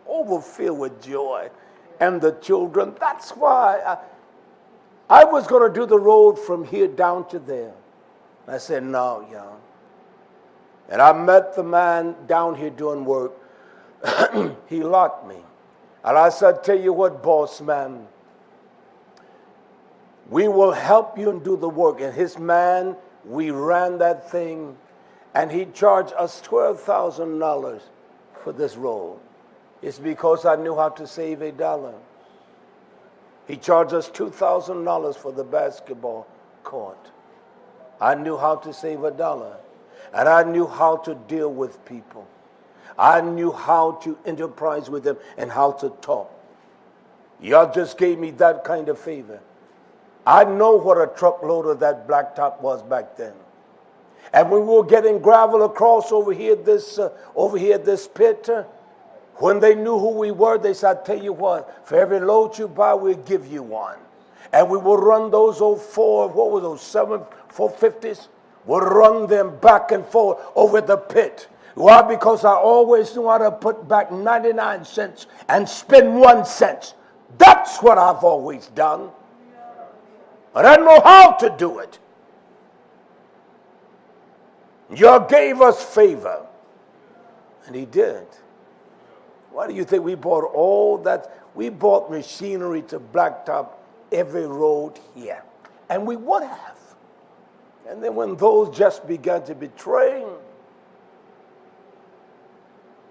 overfilled with joy. And the children, that's why I was going to do the road from here down to there. I said, no, young. And I met the man down here doing work. He locked me. And I said, tell you what, boss man, we will help you and do the work. And his man, we ran that thing, and he charged us $12,000 for this role. It's because I knew how to save $1. He charged us $2,000 for the basketball court. I knew how to save $1. And I knew how to deal with people. I knew how to enterprise with them and how to talk. Y'all just gave me that kind of favor. I know what a truckload of that blacktop was back then. And when we were getting gravel across over here, this pit, when they knew who we were, they said, tell you what, for every load you buy, we'll give you one. And we will run those old 450s? We'll run them back and forth over the pit. Why? Because I always knew how to put back 99 cents and spend 1 cent. That's what I've always done. But I know how to do it. You gave us favor. And he did. Why do you think we bought all that? We bought machinery to blacktop every road here. And we would have. And then when those just began to betray,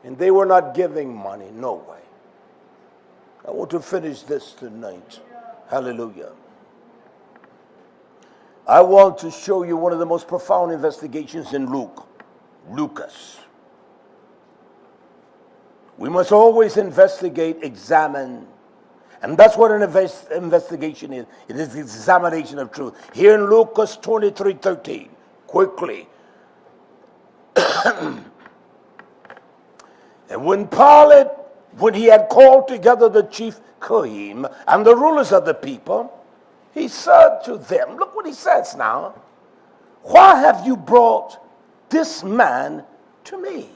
and they were not giving money, no way. I want to finish this tonight. Hallelujah. I want to show you one of the most profound investigations in Lucas. We must always investigate, examine. And that's what an investigation is. It is the examination of truth. Here in Lucas 23:13, quickly. And when he had called together the chief Kohen and the rulers of the people, he said to them, look what he says now, why have you brought this man to me?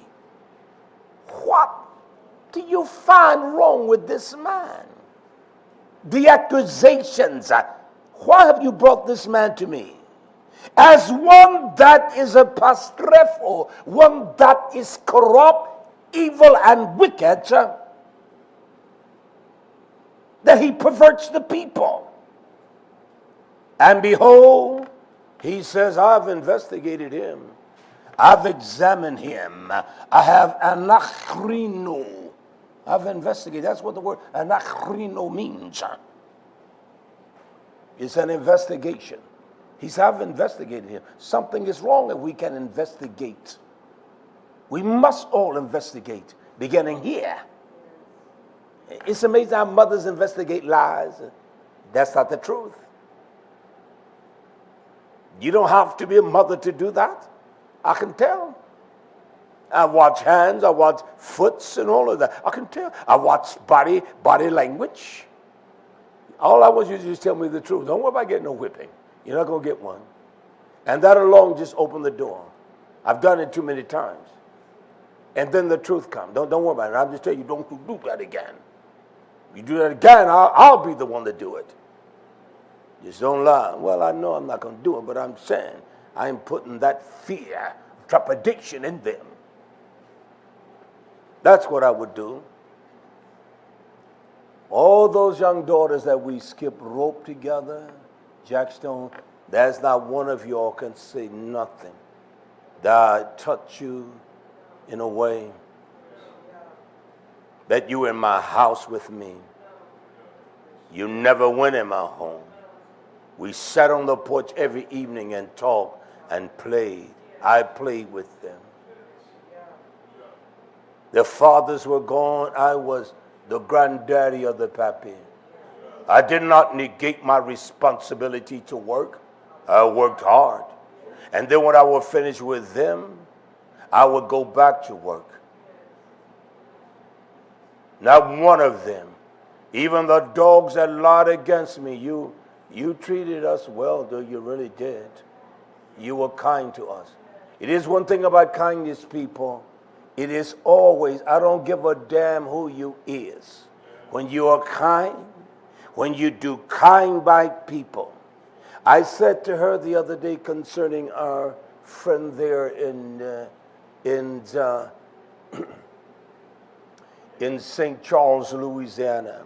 What do you find wrong with this man? The accusations, why have you brought this man to me? As one that is a pastrefo, one that is corrupt, evil, and wicked, that he perverts the people. And behold, he says, I've investigated him. I've examined him. I have anachrino. I've investigated. That's what the word anachrino means. It's an investigation. He said, I've investigated him. Something is wrong if we can investigate. We must all investigate, beginning here. It's amazing how mothers investigate lies. That's not the truth. You don't have to be a mother to do that. I can tell. I watch hands, I watch foots and all of that. I can tell. I watch body language. All I want you to do is tell me the truth. Don't worry about getting no whipping. You're not going to get one. And that alone just opened the door. I've done it too many times. And then the truth comes. Don't worry about it. I'm just telling you, don't do that again. You do that again, I'll be the one to do it. Just don't lie. Well, I know I'm not going to do it, but I'm saying I'm putting that fear, trepidation in them. That's what I would do. All those young daughters that we skip rope together, Jackstone, there's not one of y'all can say nothing that I touch you in a way that you in my house with me. You never went in my home. We sat on the porch every evening and talked and played. I played with them. Their fathers were gone. I was the granddaddy of the papi. I did not negate my responsibility to work. I worked hard. And then when I was finished with them, I would go back to work. Not one of them, even the dogs that lied against me, you treated us well, though you really did. You were kind to us. It is one thing about kindness, people. It is always, I don't give a damn who you is. When you are kind, when you do kind by people. I said to her the other day concerning our friend there in in St. Charles, Louisiana.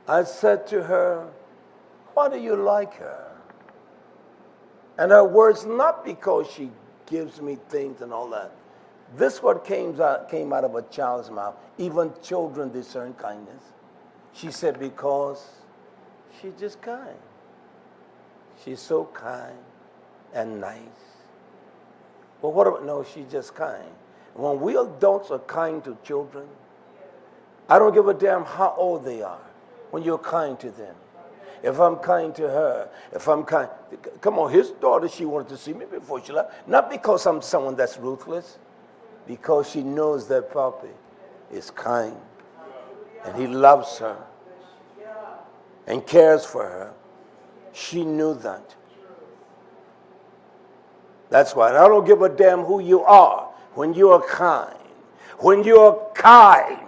I said to her, why do you like her? And her words, not because she gives me things and all that. This what came out of a child's mouth. Even children discern kindness. She said, because she's just kind. She's so kind and nice. But what about, no, she's just kind. When we adults are kind to children, I don't give a damn how old they are when you're kind to them. If I'm kind to her, if I'm kind, come on, his daughter, she wanted to see me before she left. Not because I'm someone that's ruthless, because she knows that Papi is kind and he loves her and cares for her. She knew that. That's why. And I don't give a damn who you are when you are kind. When you are kind.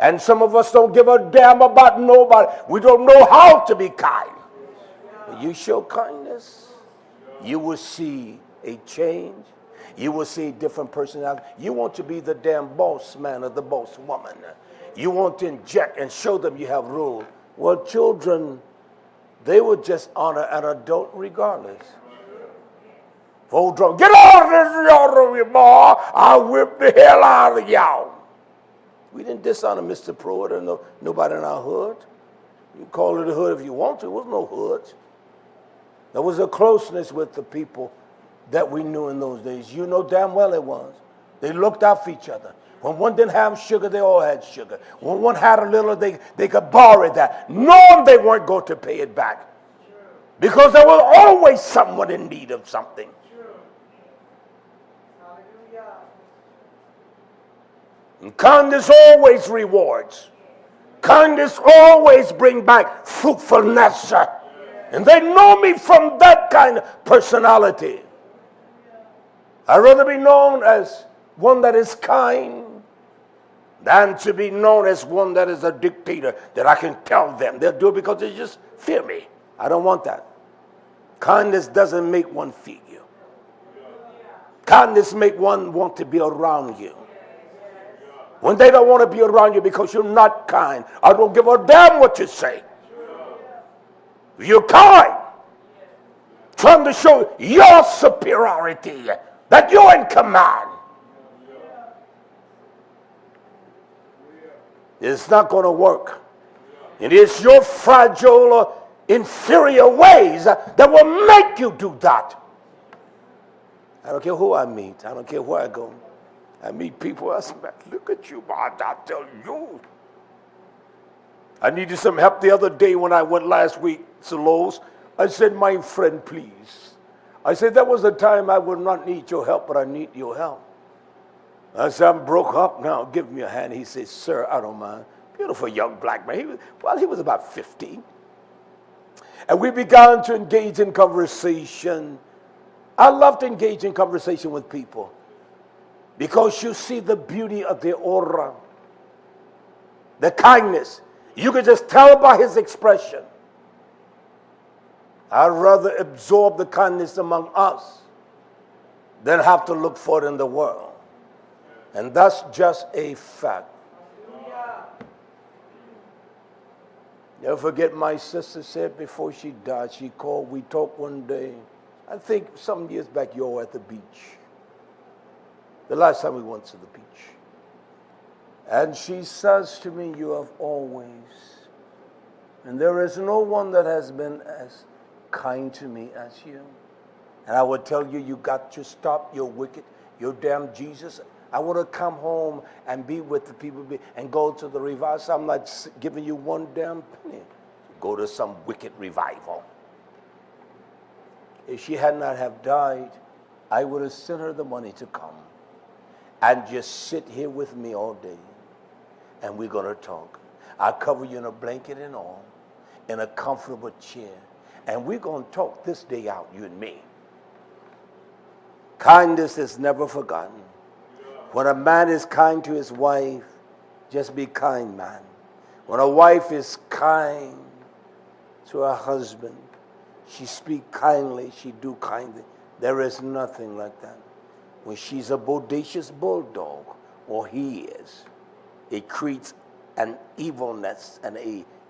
And some of us don't give a damn about nobody. We don't know how to be kind. When you show kindness, you will see a change. You will see a different personality. You want to be the damn boss man or the boss woman. You want to inject and show them you have rule. Well, children, they would just honor an adult regardless. Full drunk, get out of this yard, boy. I'll whip the hell out of y'all. We didn't dishonor Mr. Pruitt or nobody in our hood. You call it a hood if you want to. It was no hood. There was a closeness with the people that we knew in those days. You know damn well it was. They looked out for each other. When one didn't have sugar, they all had sugar. When one had a little, they could borrow that, knowing they weren't going to pay it back. Because there was always someone in need of something. And kindness always rewards. Kindness always brings back fruitfulness. And they know me from that kind of personality. I'd rather be known as one that is kind than to be known as one that is a dictator, that I can tell them. They'll do it because they just fear me. I don't want that. Kindness doesn't make one fear you. Kindness makes one want to be around you. When they don't want to be around you because you're not kind, I don't give a damn what you say. If you're kind, trying to show your superiority, that you're in command, it's not going to work. It is your fragile, inferior ways that will make you do that. I don't care who I meet. I don't care where I go. I meet people, I say, look at you, man, I tell you. I needed some help the other day when I went last week to Lowe's. I said, my friend, please. I said, that was the time I would not need your help, but I need your help. I said, I'm broke up now. Give me a hand. He said, sir, I don't mind. Beautiful young black man. He was about 50. And we began to engage in conversation. I love to engage in conversation with people because you see the beauty of their aura, the kindness. You can just tell by his expression. I'd rather absorb the kindness among us than have to look for it in the world. And that's just a fact. Never forget my sister said before she died, she called, we talked one day, I think some years back, you were at the beach. The last time we went to the beach. And she says to me, you have always, and there is no one that has been as kind to me as you. And I would tell you, you got to stop your wicked, your damn Jesus. I want to come home and be with the people and go to the revival. I'm not giving you one damn penny. Go to some wicked revival. If she had not have died, I would have sent her the money to come and just sit here with me all day. And we're going to talk. I'll cover you in a blanket and all, in a comfortable chair. And we're going to talk this day out, you and me. Kindness is never forgotten. When a man is kind to his wife, just be kind, man. When a wife is kind to her husband, she speak kindly, she do kindly. There is nothing like that. when she's a bodacious bulldog, or he is, it creates an evilness and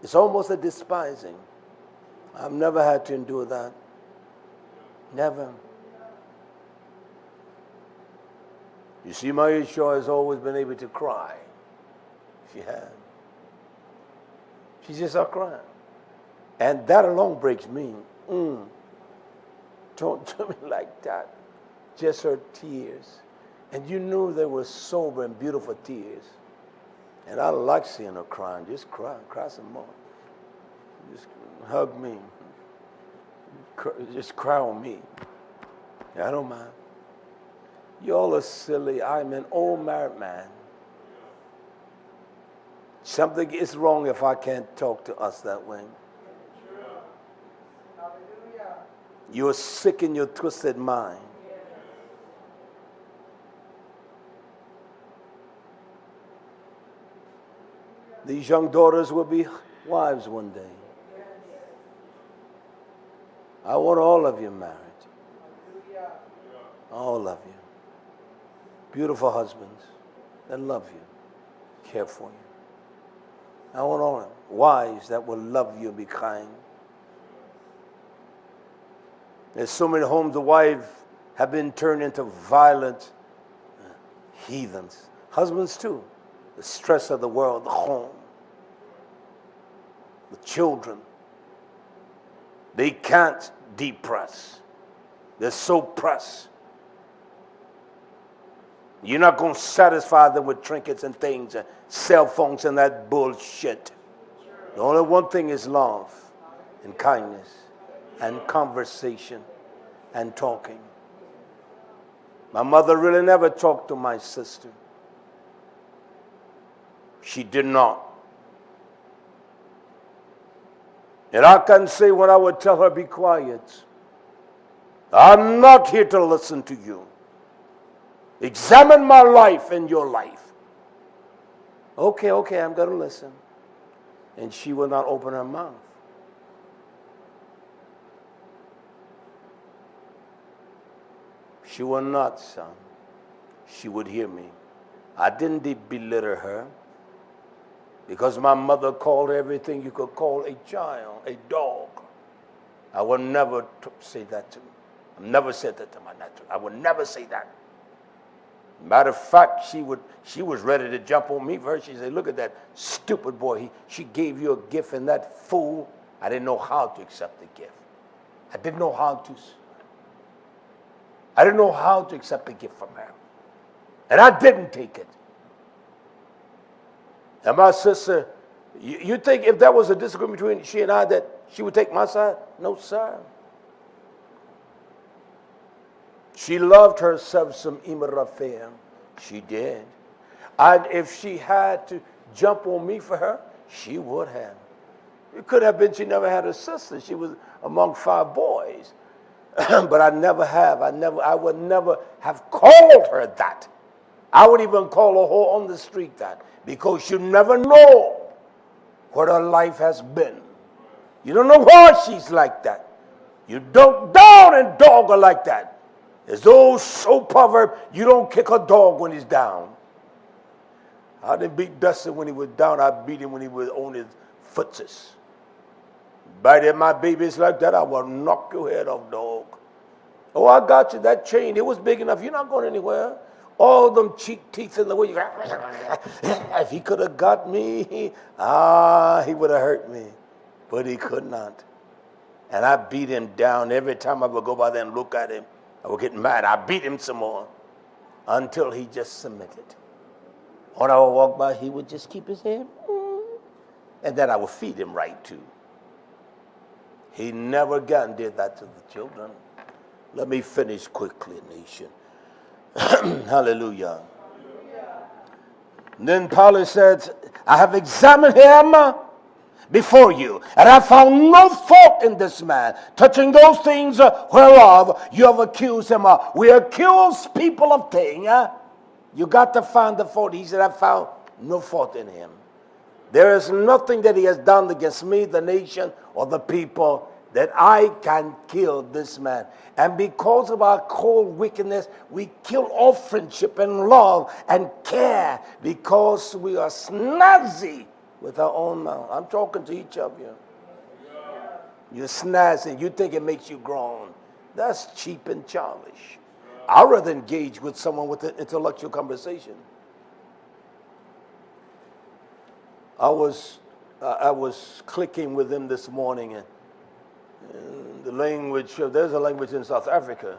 it's almost a despising. I've never had to endure that. Never. You see, my YHWH has always been able to cry. She has. She just started crying. And that alone breaks me. Don't do me like that. Just her tears. And you knew they were sober and beautiful tears. And I like seeing her crying. Just cry some more. Just hug me. Just cry on me. I don't mind. Y'all are silly. I'm an old married man. Something is wrong if I can't talk to us that way. You're sick in your twisted mind. These young daughters will be wives one day. I want all of you married. All of you. Beautiful husbands that love you, care for you. I want all of them. Wives that will love you and be kind. There's so many homes the wives have been turned into violent heathens. Husbands too. The stress of the world, the home, the children. They can't depress. They're so pressed. You're not going to satisfy them with trinkets and things, and cell phones and that bullshit. The only one thing is love and kindness and conversation and talking. My mother really never talked to my sister. She did not. And I can say when I would tell her, be quiet. I'm not here to listen to you. Examine my life and your life. Okay, I'm going to listen. And she will not open her mouth. She will not, son. She would hear me. I didn't belittle her. Because my mother called everything you could call a child, a dog. I would never say that to me. I've never said that to my natural. I would never say that. Matter of fact, she was ready to jump on me first. She said, look at that stupid boy. She gave you a gift, and that fool, I didn't know how to accept the gift. I didn't know how to accept the gift from her. And I didn't take it. And my sister, you think if there was a disagreement between she and I that she would take my side? No, sir. She loved herself some Imarafim. She did. And if she had to jump on me for her, she would have. It could have been she never had a sister. She was among 5 boys. But I never have. I would never have called her that. I would even call a whore on the street that. Because you never know what her life has been. You don't know why she's like that. You don't down and dog her like that. There's those soap proverb, you don't kick a dog when he's down. I didn't beat Dustin when he was down. I beat him when he was on his footsies. Bite my babies like that, I will knock your head off, dog. Oh, I got you. That chain, it was big enough. You're not going anywhere. All them cheek teeth in the way. If he could have got me, he would have hurt me. But he could not. And I beat him down. Every time I would go by there and look at him, I would get mad. I beat him some more until he just submitted. When I would walk by, he would just keep his head. And then I would feed him right too. He never again did that to the children. Let me finish quickly, nation. Hallelujah. And then Paul said, I have examined him before you, and I found no fault in this man, touching those things whereof you have accused him of. We accuse people of things. You got to find the fault. He said, I found no fault in him. There is nothing that he has done against me, the nation, or the people that I can kill this man. And because of our cold wickedness, we kill all friendship and love and care because we are snazzy with our own mouth. I'm talking to each of you. You're snazzy. You think it makes you grown. That's cheap and childish. I'd rather engage with someone with an intellectual conversation. I was clicking with them this morning, and the language, there's a language in South Africa,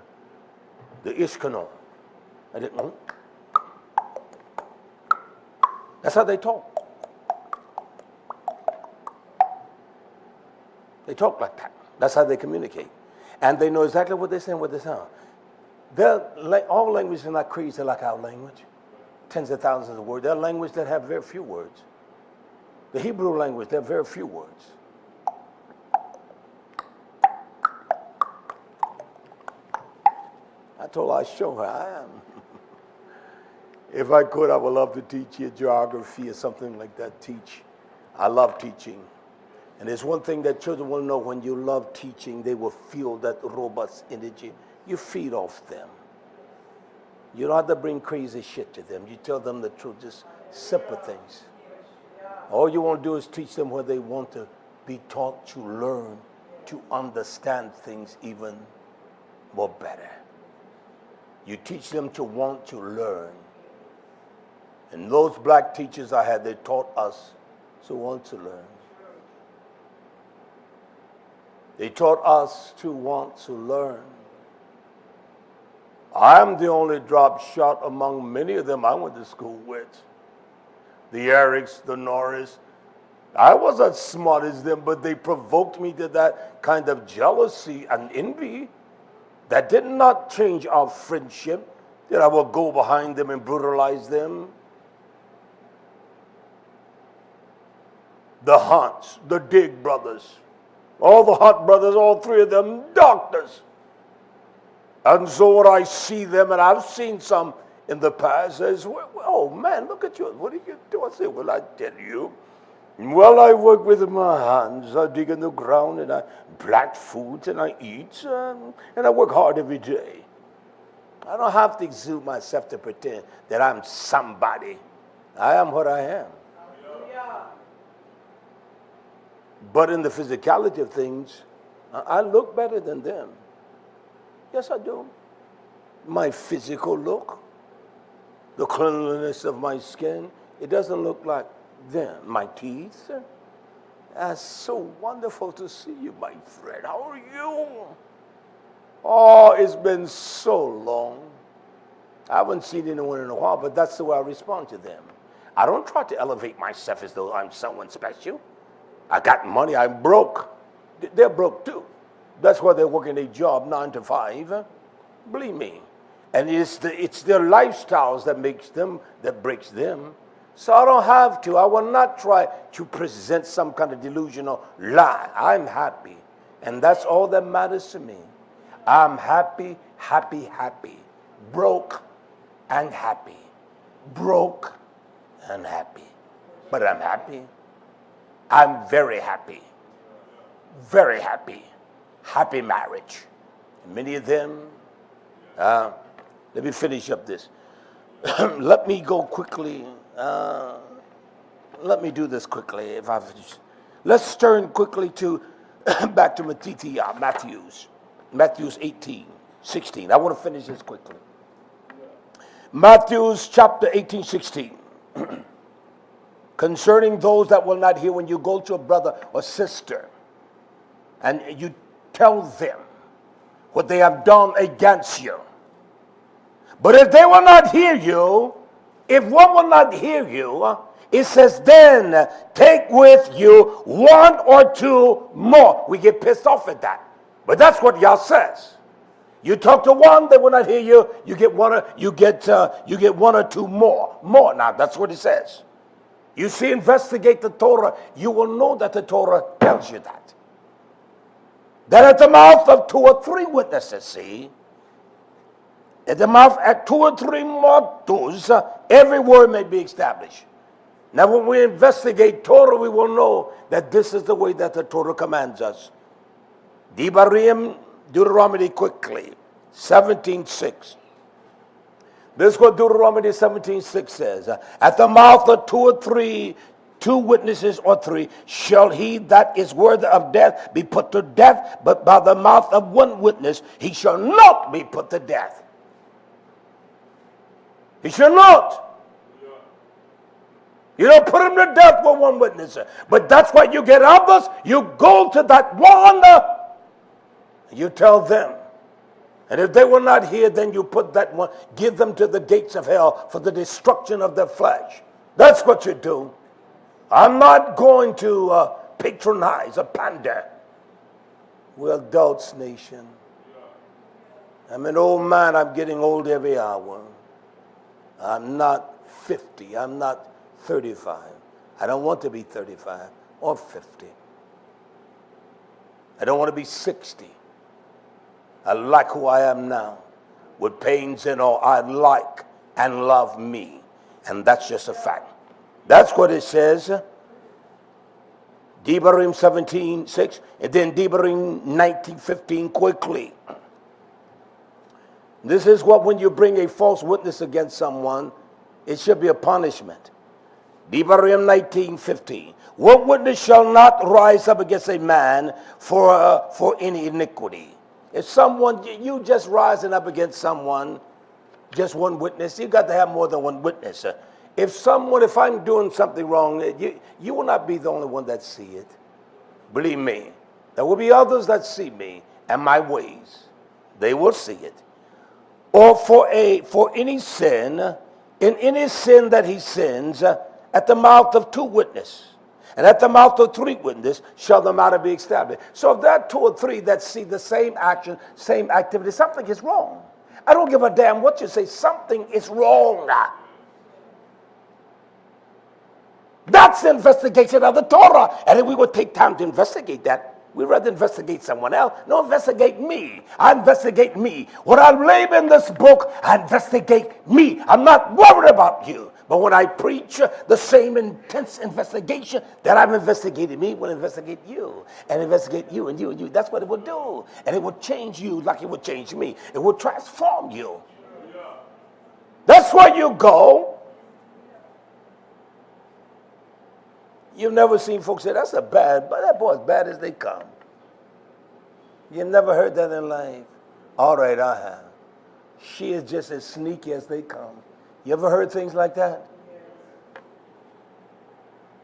the Ishkano. That's how they talk. They talk like that. That's how they communicate. And they know exactly what they're saying, what they sound. All languages are not crazy like our language. Tens of thousands of words. There are languages that have very few words. The Hebrew language, there are very few words. I told her I'd show her. I am. If I could, I would love to teach you geography or something like that. Teach. I love teaching. And there's one thing that children will know: when you love teaching, they will feel that robust energy. You feed off them. You don't have to bring crazy shit to them. You tell them the truth, just simple things. All you want to do is teach them where they want to be taught to learn, to understand things even more better. You teach them to want to learn. And those black teachers I had, they taught us to want to learn. They taught us to want to learn. I'm the only drop shot among many of them I went to school with. The Erics, the Norris. I wasn't as smart as them, but they provoked me to that kind of jealousy and envy that did not change our friendship, that I would go behind them and brutalize them. The Hunts, the Dig brothers, all the Hunt brothers, all three of them, doctors. And so when I see them, and I've seen some in the past, says, oh man, look at you. What do you do? I say, well, I tell you. Well, I work with my hands. I dig in the ground, and I plant food, and I eat, and I work hard every day. I don't have to exude myself to pretend that I'm somebody. I am what I am. But in the physicality of things, I look better than them. Yes, I do. My physical look, the cleanliness of my skin, it doesn't look like them. My teeth, that's so wonderful to see you, my friend. How are you? Oh, it's been so long. I haven't seen anyone in a while, but that's the way I respond to them. I don't try to elevate myself as though I'm someone special. I got money, I'm broke. They're broke too. That's why they're working a job 9 to 5. Believe me. And it's their lifestyles that makes them, that breaks them. So I don't have to. I will not try to present some kind of delusional lie. I'm happy. And that's all that matters to me. I'm happy, happy, happy. Broke and happy. Broke and happy. But I'm happy. I'm very happy. Very happy. Happy marriage. And many of them, let me finish up this. Let me go quickly. Let me do this quickly. Let's turn quickly to back to MATTITYAHU, Matthew's 18:16. I want to finish this quickly. Matthew's chapter 18:16. Concerning those that will not hear, when you go to a brother or sister and you tell them what they have done against you. But if they will not hear you, if one will not hear you, it says, then take with you 1 or 2 more. We get pissed off at that. But that's what Yah says. You talk to one, they will not hear you. You get one or two more. More. Now that's what it says. You see, investigate the Torah. You will know that the Torah tells you that. That at the mouth of 2 or 3 witnesses, see, at the mouth at 2 or 3 mortals, every word may be established. Now, when we investigate Torah, we will know that this is the way that the Torah commands us. Deuteronomy quickly, 17:6. This is what Deuteronomy 17:6 says. At the mouth of two witnesses or three, shall he that is worthy of death be put to death, but by the mouth of one witness he shall not be put to death. He shall not. You don't put him to death with one witness. But that's why you get others. You go to that one, you tell them. And if they will not hear, then you put that one, give them to the gates of hell for the destruction of their flesh. That's what you do. I'm not going to patronize or pander. We're adults, nation. I'm an old man. I'm getting old every hour. I'm not 50. I'm not 35. I don't want to be 35 or 50. I don't want to be 60. I like who I am now. With pains and all, I like and love me. And that's just a fact. That's what it says. Devarim 17:6, and then Devarim 19:15 quickly. This is what, when you bring a false witness against someone, it should be a punishment. Devarim 19:15. What witness shall not rise up against a man for any iniquity? If someone, you just rising up against someone, just one witness, you got to have more than one witness. If I'm doing something wrong, you will not be the only one that see it. Believe me, there will be others that see me and my ways. They will see it. Or for any sin, in any sin that he sins, at the mouth of two witnesses, and at the mouth of three witnesses shall the matter be established. So if there are two or three that see the same action, same activity, something is wrong. I don't give a damn what you say. Something is wrong. That's the investigation of the Torah. And if we would take time to investigate that, we'd rather investigate someone else. No, investigate me. I investigate me. When I label in this book, I investigate me. I'm not worried about you. But when I preach the same intense investigation that I've investigated me, will investigate you. And investigate you and you and you. That's what it will do. And it will change you like it will change me. It will transform you. That's where you go. You've never seen folks say, that's but that boy's bad as they come. You've never heard that in life? All right, I have. She is just as sneaky as they come. You ever heard things like that?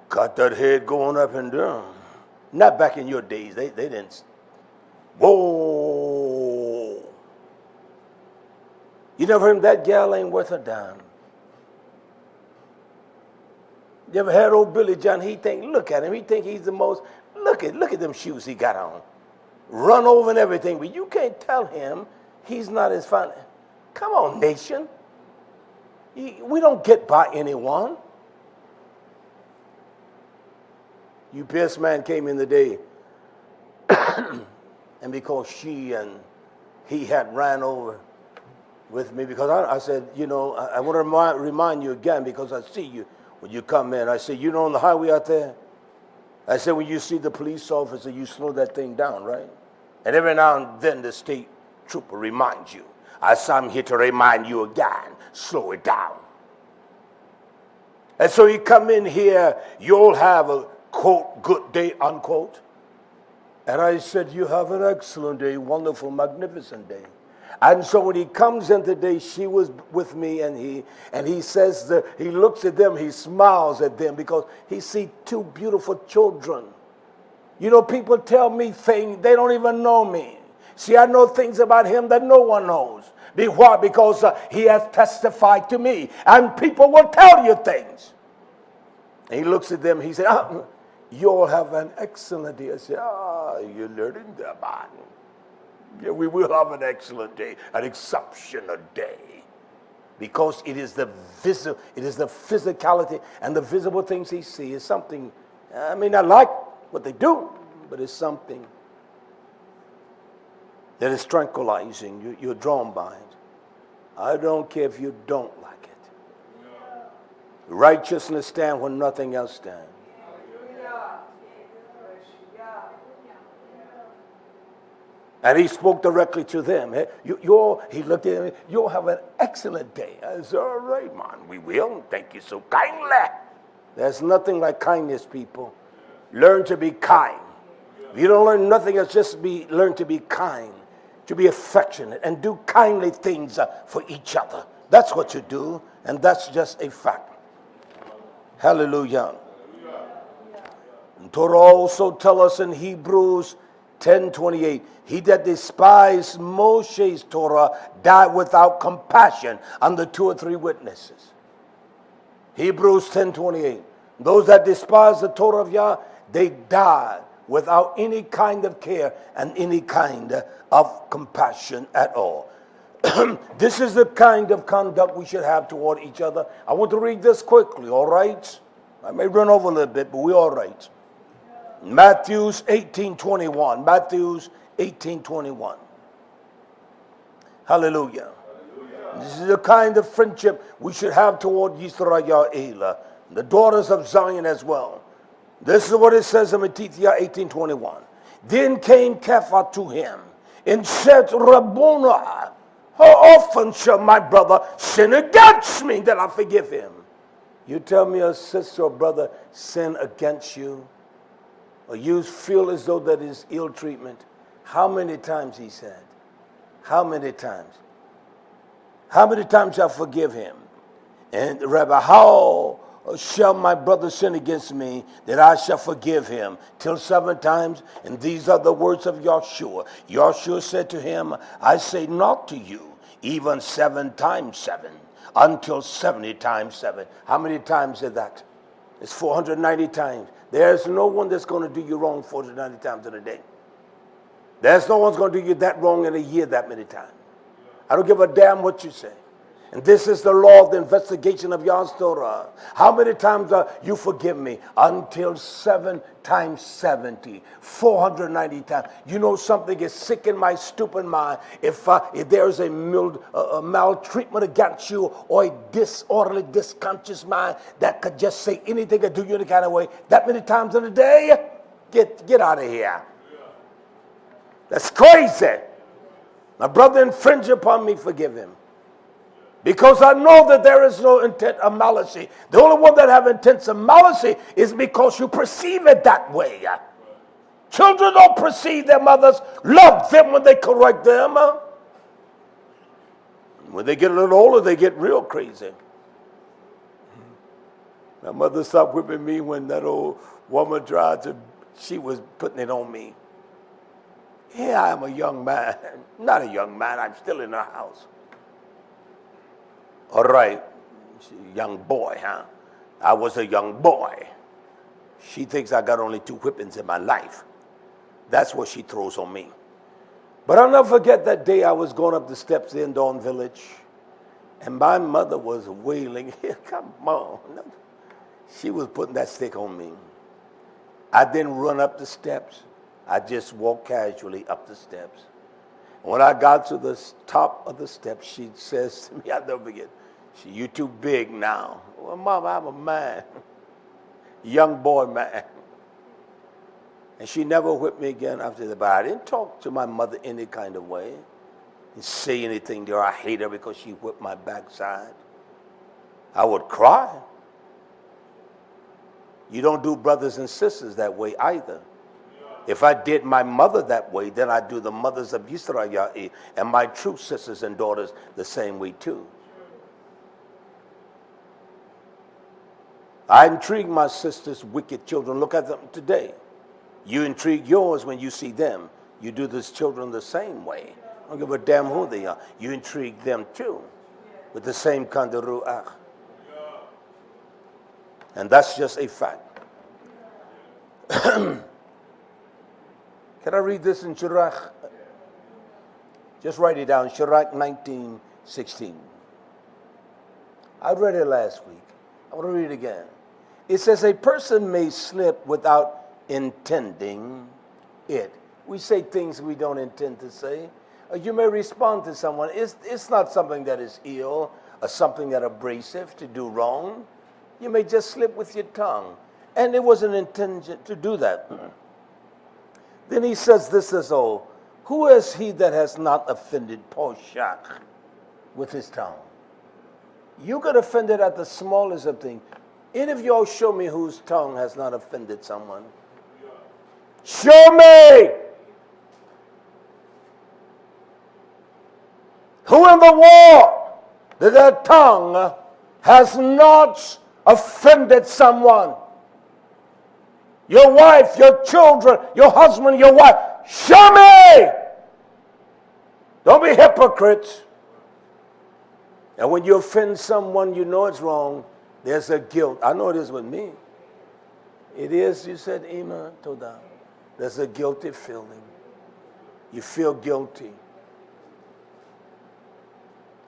Got that head going up and down. Not back in your days. They didn't. Whoa. You never heard that gal ain't worth a dime. You ever had old Billy John? Look at him. He think he's the most, look at them shoes he got on. Run over and everything. But you can't tell him he's not as fine. Come on, nation. We don't get by anyone. UPS man came in the day, and because she and he had ran over with me, because I said, I want to remind you again, because I see you when you come in. I said, on the highway out there, I said, when you see the police officer, you slow that thing down, right? And every now and then the state trooper reminds you. I said, I'm here to remind you again, slow it down. And so you come in here, you'll have a, quote, good day, unquote. And I said, you have an excellent day, wonderful, magnificent day. And so when he comes in today, she was with me, and he says that he looks at them, he smiles at them, because he sees two beautiful children. People tell me things, they don't even know me. See, I know things about him that no one knows. Why? Because he has testified to me. And people will tell you things. And he looks at them, he said, you'll have an excellent day. I said, you're learning that, man. Yeah, we will have an excellent day, an exceptional day. Because it is the physicality and the visible things he sees. Is something, I mean, I like what they do, but it's something that is tranquilizing. You're drawn by it. I don't care if you don't like it. Righteousness stands when nothing else stands. And he spoke directly to them. He looked at me, you'll have an excellent day. I said, all right, man, we will. Thank you so kindly. There's nothing like kindness, people. Learn to be kind. If you don't learn nothing else, just learn to be kind, to be affectionate, and do kindly things for each other. That's what you do, and that's just a fact. Hallelujah. And Torah also tells us in Hebrews 10:28, he that despised Moshe's Torah died without compassion under 2 or 3 witnesses. Hebrews 10:28. Those that despise the Torah of Yah, they died without any kind of care and any kind of compassion at all. This is the kind of conduct we should have toward each other. I want to read this quickly, all right? I may run over a little bit, but we're all right. Matthews 18:21. Matthews 18:21. Hallelujah. This is the kind of friendship we should have toward YisraYah'ale, the daughters of Zion as well. This is what it says in MATTITYAHU 18:21. Then came Kepha to him and said, Rabboni, how often shall my brother sin against me that I forgive him? You tell me a sister or brother sin against you, or you feel as though that is ill treatment. How many times, he said? How many times? How many times shall I forgive him? And Rabbi, how shall my brother sin against me that I shall forgive him? Till 7 times. And these are the words of Yahshua. Yahshua said to him, I say not to you, even 7 times 7, until 70 times 7. How many times is that? It's 490 times. There's no one that's going to do you wrong 490 times in a day. There's no one's going to do you that wrong in a year that many times. I don't give a damn what you say. And this is the law of the investigation of Yah's Torah. How many times you forgive me? Until 7 times 70. 490 times. You know something is sick in my stupid mind. If there's a maltreatment against you, or a disorderly, disconscious mind that could just say anything or do you any kind of way, that many times in a day, get out of here. That's crazy. My brother infringe upon me, forgive him. Because I know that there is no intent of malice. The only one that have intents of malice is because you perceive it that way. Children don't perceive their mothers love them when they correct them. When they get a little older, they get real crazy. My mother stopped whipping me when that old woman she was putting it on me. Here I am a young man. Not a young man, I'm still in her house. All right, young boy, huh? I was a young boy. She thinks I got only 2 whippings in my life. That's what she throws on me. But I'll never forget that day I was going up the steps in Dawn Village, and my mother was wailing, come on. She was putting that stick on me. I didn't run up the steps. I just walked casually up the steps. When I got to the top of the steps, she says to me, I'll never forget, you too big now. Well, Mama, I'm a man. Young boy man. And she never whipped me again after that. But I didn't talk to my mother any kind of way. Didn't say anything to her. I hate her because she whipped my backside. I would cry. You don't do brothers and sisters that way either. If I did my mother that way, then I do the mothers of YisraYah'ale and my true sisters and daughters the same way too. I intrigue my sisters' wicked children. Look at them today. You intrigue yours when you see them. You do these children the same way. I don't give a damn who they are. You intrigue them too with the same kind of ruach. And that's just a fact. Can I read this in Sirach? Just write it down. Sirach 19:16. I read it last week. I want to read it again. It says, a person may slip without intending it. We say things we don't intend to say. Or you may respond to someone. It's not something that is ill or something that abrasive to do wrong. You may just slip with your tongue. And it wasn't intended to do that. Then he says this is all. Who is he that has not offended Poshach with his tongue? You get offended at the smallest of things. Any of y'all show me whose tongue has not offended someone? Show me! Who in the world that their tongue has not offended someone? Your wife, your children, your husband, your wife. Show me! Don't be hypocrites. And when you offend someone, you know it's wrong. There's a guilt. I know it is with me. It is, you said, Ima Toda. There's a guilty feeling. You feel guilty.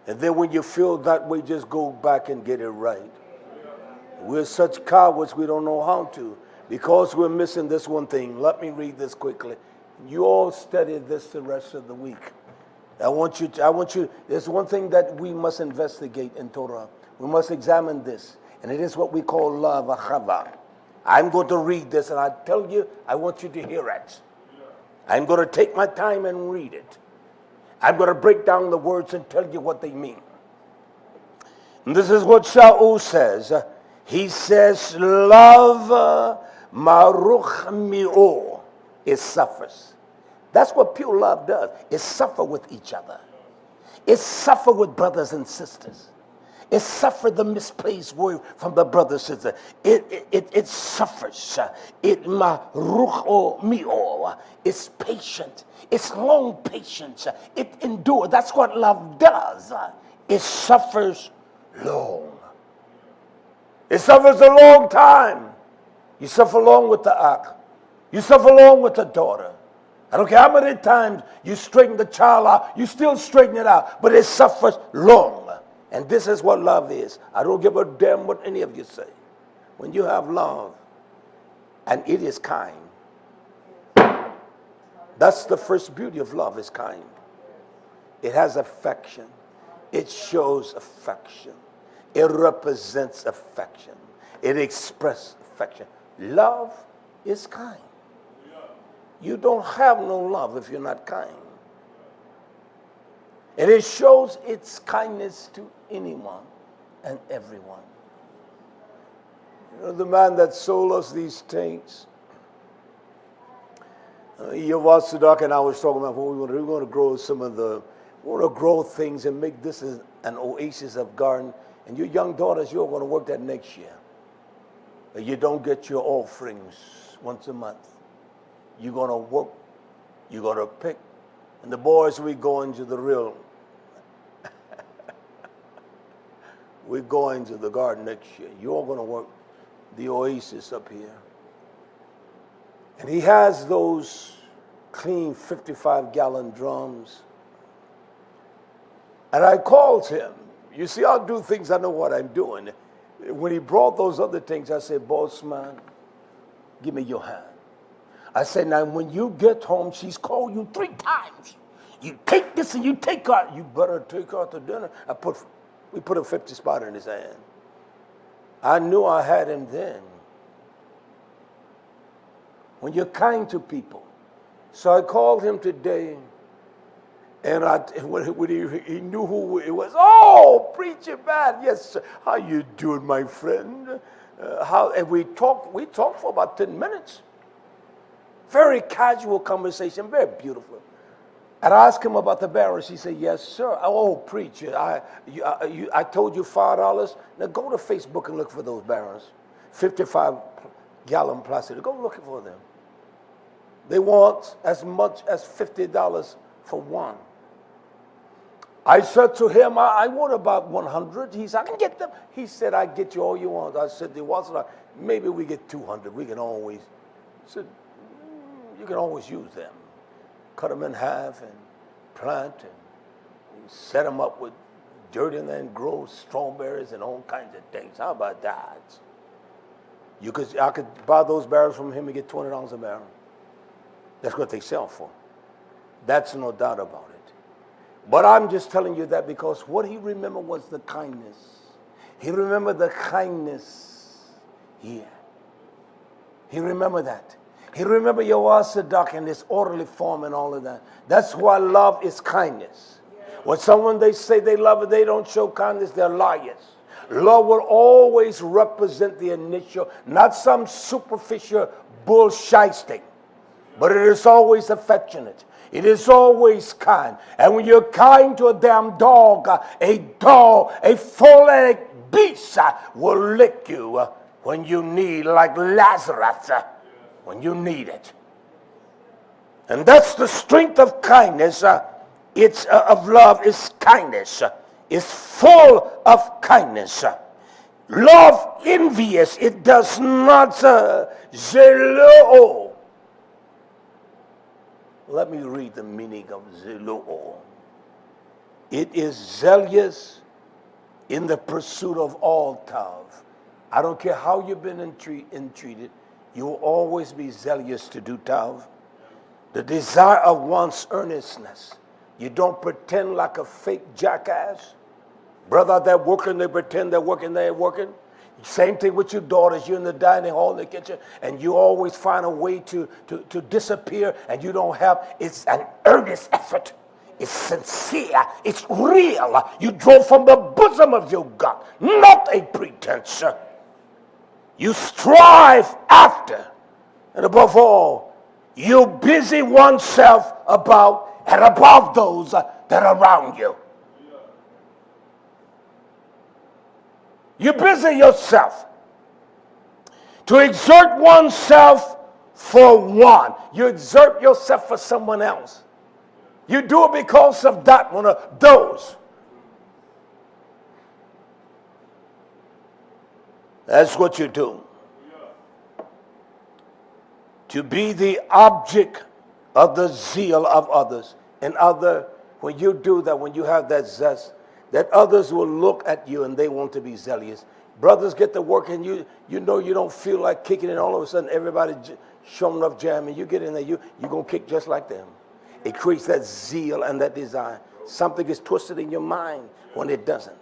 And then when you feel that way, just go back and get it right. We're such cowards, we don't know how to. Because we're missing this one thing. Let me read this quickly. You all study this the rest of the week. I want you, there's one thing that we must investigate in Torah. We must examine this. And it is what we call love, achava. I'm going to read this and I tell you, I want you to hear it. I'm going to take my time and read it. I'm going to break down the words and tell you what they mean. And this is what Shaul says. He says, love maruch mi'o. It suffers. That's what pure love does. It suffer with each other. It suffer with brothers and sisters. It suffer the misplaced word from the brothers and sisters. It suffers. It maruch mi'o. It's patient. It's long patience. It endures. That's what love does. It suffers long. It suffers a long time. You suffer long with the akh. You suffer long with the daughter. I don't care how many times you straighten the child out, you still straighten it out, but it suffers long. And this is what love is. I don't give a damn what any of you say. When you have love, and it is kind, that's the first beauty of love, is kind. It has affection. It shows affection. It represents affection. It expresses affection. Love is kind. You don't have no love if you're not kind. And it shows its kindness to anyone and everyone. You know, the man that sold us these tanks, Yavasadak and I was talking about what we want to grow some of the, we want to grow things and make this an oasis of garden. And your young daughters, you're going to work that next year. You don't get your offerings once a month. You're going to work, you're going to pick. And the boys, we go into the real, we go into the garden next year. You're all going to work the oasis up here. And he has those clean 55-gallon drums. And I called him. You see, I'll do things, I know what I'm doing. When he brought those other things, I said, boss man, give me your hand. I said, now when you get home, she's called you 3 times. You take this and you take her. You better take her to dinner. We put a 50 spot in his hand. I knew I had him then. When you're kind to people. So I called him today, and when he knew who it was. Oh, Preacher Man, yes, sir. How you doing, my friend? And we talked for about 10 minutes. Very casual conversation, very beautiful. And I asked him about the barrels. He said, yes, sir. Oh, Preacher, I told you $5. Now go to Facebook and look for those barrels. 55-gallon plastic. Go looking for them. They want as much as $50 for one. I said to him, I want about 100. He said, I can get them. He said, I get you all you want. I said, there wasn't. Maybe we get 200. We can always. He said, you can always use them. Cut them in half and plant and set them up with dirt in there and grow strawberries and all kinds of things. How about that? I could buy those barrels from him and get $20 a barrel. That's what they sell for. That's no doubt about it. But I'm just telling you that because what he remembered was the kindness. He remembered the kindness here. He remembered that. He remember your Sadak in this orderly form and all of that. That's why love is kindness. When someone they say they love it, they don't show kindness, they're liars. Love will always represent the initial, not some superficial bullshitting, but it is always affectionate. It is always kind. And when you're kind to a damn dog, a full-legged beast will lick you when you need, like Lazarus, when you need it. And that's the strength of kindness. It's of love is kindness. It's full of kindness. Love envious. It does not zelo. Let me read the meaning of zelo. It is zealous in the pursuit of all tav. I don't care how you've been entreated, you will always be zealous to do tav. The desire of one's earnestness. You don't pretend like a fake jackass. Brother, they're working, they pretend they're working, they ain't working. Same thing with your daughters. You're in the dining hall, in the kitchen, and you always find a way to disappear, and you don't have, it's an earnest effort. It's sincere. It's real. You draw from the bosom of your God, not a pretense. You strive after, and above all, you busy oneself about and above those that are around you. You busy yourself to exert oneself for one. You exert yourself for someone else. You do it because of that one of those. That's what you do. To be the object of the zeal of others. And when you do that, when you have that zest, that others will look at you and they want to be zealous. Brothers get to work and you know you don't feel like kicking, and all of a sudden everybody showing up jamming. You get in there, you're going to kick just like them. It creates that zeal and that desire. Something is twisted in your mind when it doesn't.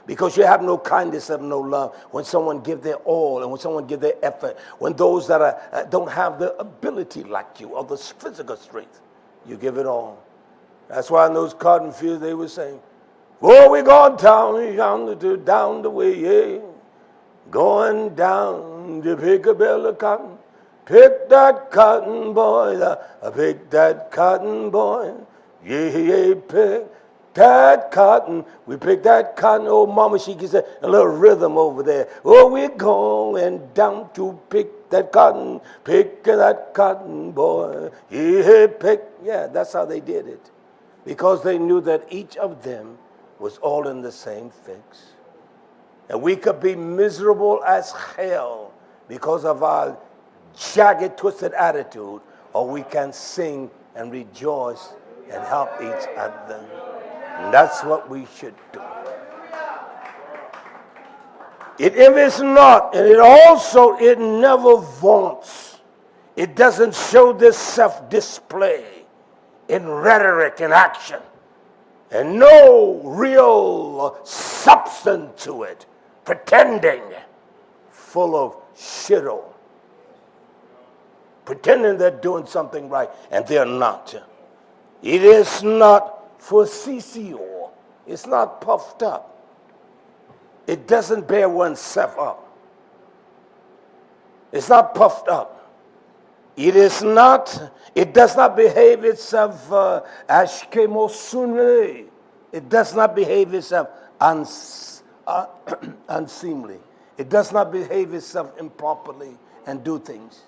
Because you have no kindness, have no love. When someone give their all and when someone give their effort, when those that don't have the ability like you or the physical strength, you give it all. That's why in those cotton fields they were saying, "Oh, we going down the way, yeah. Going down to pick a bale of cotton. Pick that cotton, boy. Pick that cotton, boy. Yeah, pick that cotton." We pick that cotton. Oh, mama, she gets a little rhythm over there. Oh, we're going down to pick that cotton. Pick that cotton, boy. Yeah, pick. Yeah, that's how they did it. Because they knew that each of them was all in the same fix. And we could be miserable as hell because of our jagged, twisted attitude, or we can sing and rejoice and help each other. And that's what we should do. It envies not, and it never vaunts. It doesn't show this self-display in rhetoric and action. And no real substance to it. Pretending. Full of shittle. Pretending they're doing something right, and they're not. It is not facetio. It's not puffed up. It doesn't bear oneself up. It's not puffed up. It does not behave itself ashkemosune. It does not behave itself unseemly. It does not behave itself improperly and do things.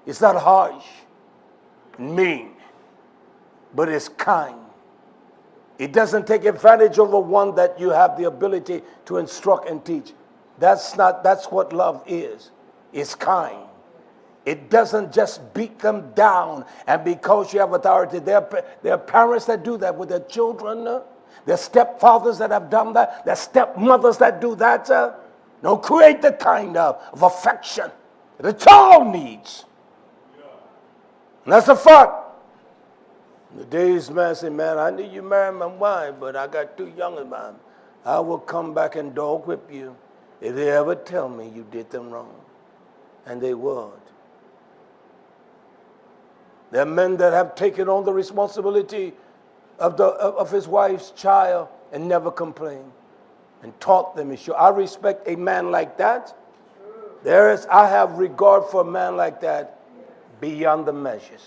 It's not harsh, mean, but it's kind. It doesn't take advantage over one that you have the ability to instruct and teach. That's what love is. It's kind. It doesn't just beat them down, and because you have authority, there are parents that do that with their children. There are stepfathers that have done that. There are stepmothers that do that. No, create the kind of affection the child needs. And that's a fact. In the days, man say, "Man, I knew you married my wife, but I got too young of mine. I will come back and dog whip you if they ever tell me you did them wrong." And they would. There are men that have taken on the responsibility of his wife's child and never complained and taught them issue. I respect a man like that. I have regard for a man like that beyond the measures.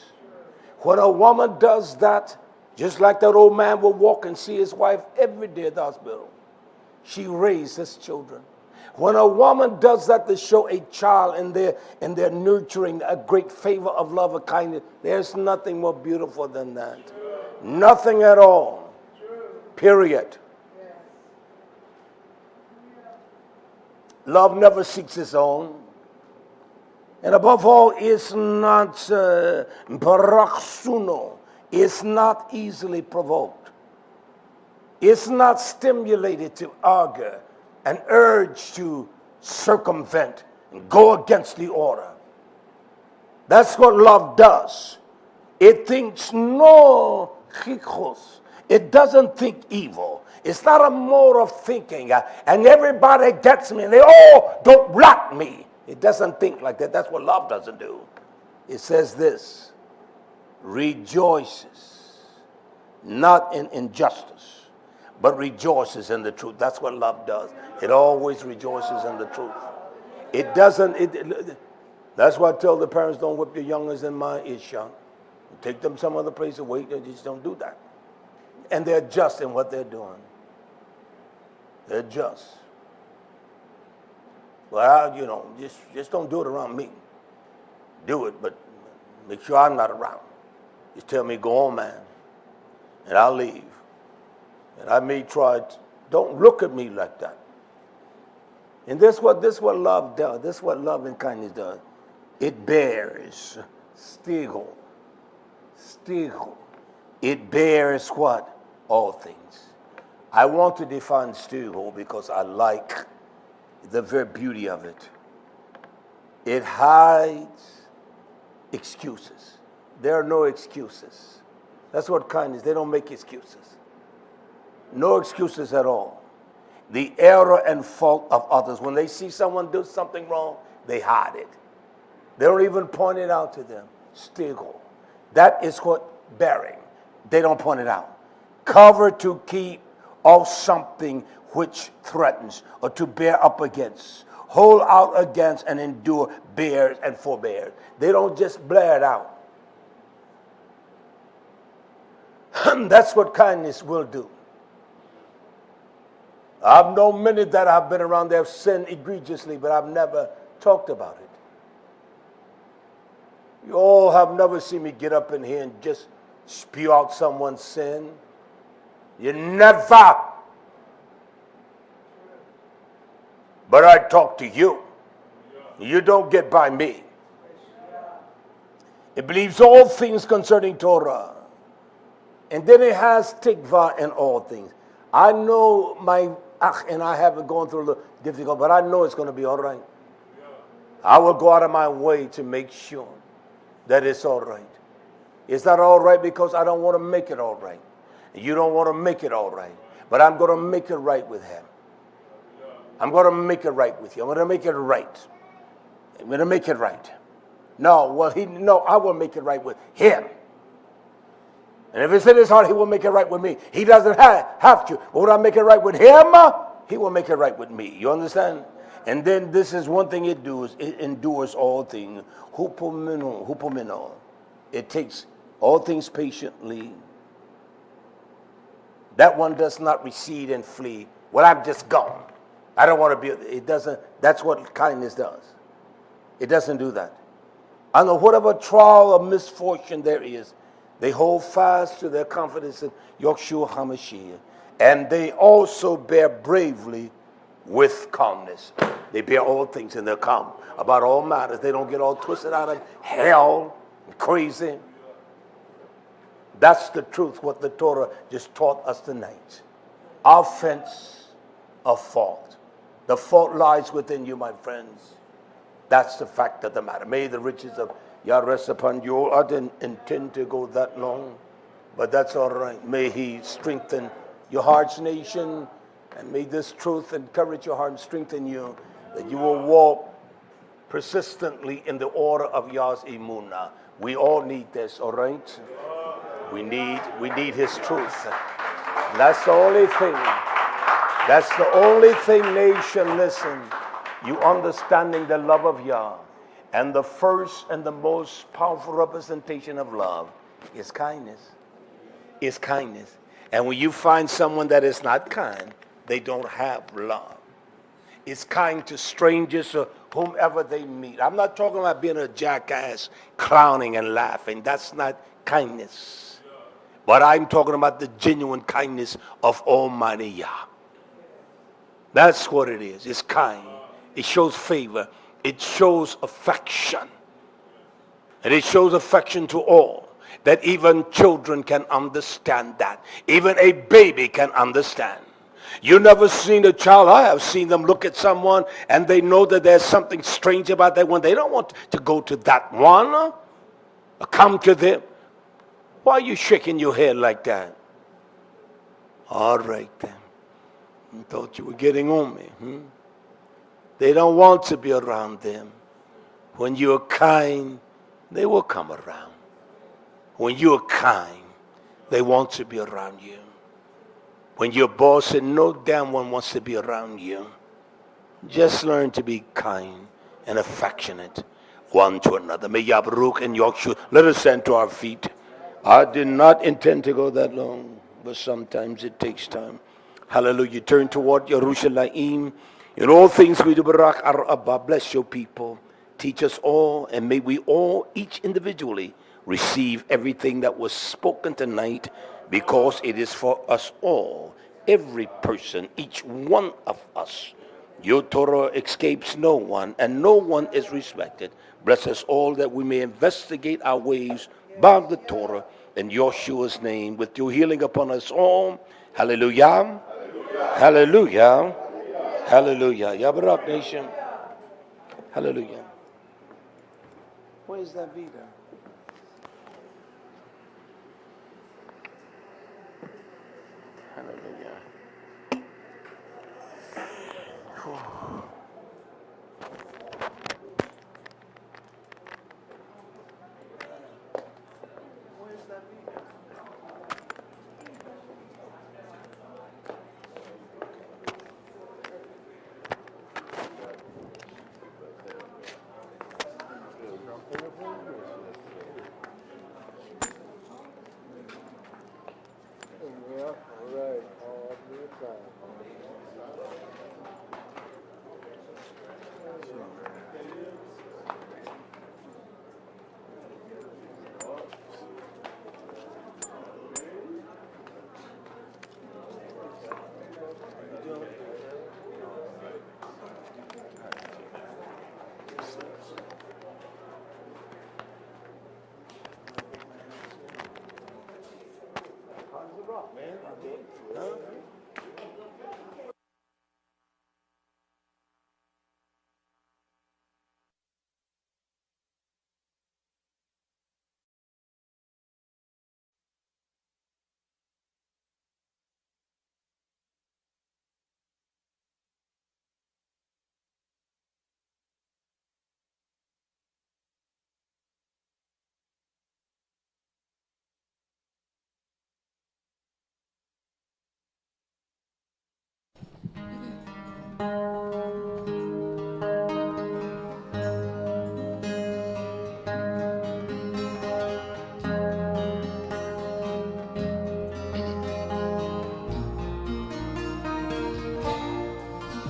When a woman does that, just like that old man will walk and see his wife every day at the hospital, she raised his children. When a woman does that to show a child in their nurturing a great favor of love and kindness, there's nothing more beautiful than that. Nothing at all. Period. Love never seeks its own. And above all, it's not baraksuno. It's not easily provoked. It's not stimulated to argue and urge to circumvent and go against the order. That's what love does. It thinks no chikos. It doesn't think evil. It's not a mode of thinking. And everybody gets me and they all don't block me. It doesn't think like that. That's what love doesn't do. It says this: rejoices not in injustice, but rejoices in the truth. That's what love does. It always rejoices in the truth. It doesn't. That's why I tell the parents, don't whip your youngers in my ishon. Take them some other place away. They just don't do that. And they're just in what they're doing. They're just. Well, just don't do it around me. Do it, but make sure I'm not around. Just tell me, go on, man, and I'll leave. And I may try. Don't look at me like that. And this what love does. This is what love and kindness does. It bears. Stigo. It bears what? All things. I want to define stigo because I like the very beauty of it. It hides excuses. There are no excuses. That's what kindness. They don't make excuses. No excuses at all. The error and fault of others. When they see someone do something wrong, they hide it. They don't even point it out to them. Stigo. That is what bearing. They don't point it out. Cover to keep off something which threatens or to bear up against. Hold out against and endure, bears and forbears. They don't just blare it out. That's what kindness will do. I've known many that have been around, they have sinned egregiously, but I've never talked about it. You all have never seen me get up in here and just spew out someone's sin. You never. But I talk to you. You don't get by me. It believes all things concerning Torah. And then it has tikva in all things. I know my and I haven't gone through the difficult, but I know it's going to be all right. I will go out of my way to make sure that it's all right. It's not all right because I don't want to make it all right. You don't want to make it all right. But I'm going to make it right with him. I'm going to make it right with you. I'm going to make it right. I'm going to make it right. No, I will make it right with him. And if it's in his heart, he will make it right with me. He doesn't have to. But when I make it right with him, he will make it right with me. You understand? And then this is one thing it does. It endures all things. Hupomeno. It takes all things patiently. That one does not recede and flee. Well, I'm just gone. I don't want to be. It doesn't. That's what kindness does. It doesn't do that. I know whatever trial or misfortune there is, they hold fast to their confidence in YHWH HaMashiach. And they also bear bravely with calmness. They bear all things and they're calm about all matters. They don't get all twisted out of hell and crazy. That's the truth, what the Torah just taught us tonight. Offense of fault. The fault lies within you, my friends. That's the fact of the matter. May the riches of Yah rest upon you. I didn't intend to go that long, but that's all right. May he strengthen your heart's nation, and may this truth encourage your heart and strengthen you, that you will walk persistently in the order of Yah's Emunah. We all need this, all right? We need his truth. That's the only thing. That's the only thing, nation, listen. You understanding the love of Yah. And the first and the most powerful representation of love is kindness. Is kindness. And when you find someone that is not kind, they don't have love. It's kind to strangers or whomever they meet. I'm not talking about being a jackass, clowning and laughing. That's not kindness. But I'm talking about the genuine kindness of Almighty Yah. That's what it is. It's kind. It shows favor. It shows affection. And it shows affection to all. That even children can understand that. Even a baby can understand. You never seen a child, I have seen them look at someone and they know that there's something strange about that one. They don't want to go to that one or come to them. Why are you shaking your head like that? All right then. I thought you were getting on me. They don't want to be around them. When you're kind, they will come around. When you're kind, they want to be around you. When you're boss and no damn one wants to be around you, just learn to be kind and affectionate one to another. May Yah Baruch and YHWH. Let us stand to our feet. I did not intend to go that long, but sometimes it takes time. Hallelujah. Turn toward Yerushalayim. In all things we do BARAK our Abba. Bless your people. Teach us all, and may we all, each individually, receive everything that was spoken tonight, because it is for us all, every person, each one of us. Your Torah escapes no one, and no one is respected. Bless us all that we may investigate our ways by the Torah in Yeshua's name, with your healing upon us all. Hallelujah. Hallelujah. Hallelujah. Yah Barak nation. Hallelujah. Where's that Vida? Hallelujah. Where's that Vida?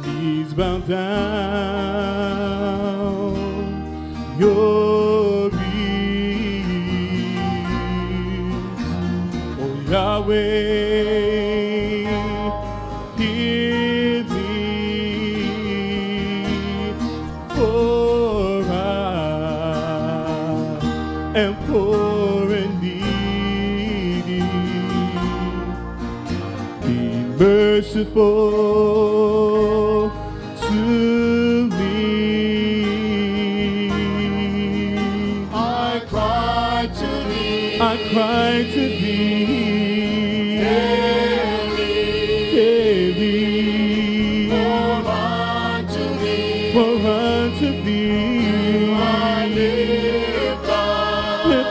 Please bow down your ears, oh Yahweh, hear me, for I am poor and needy. Be merciful to me. I cry to thee. I cry to thee daily. For unto thee I lift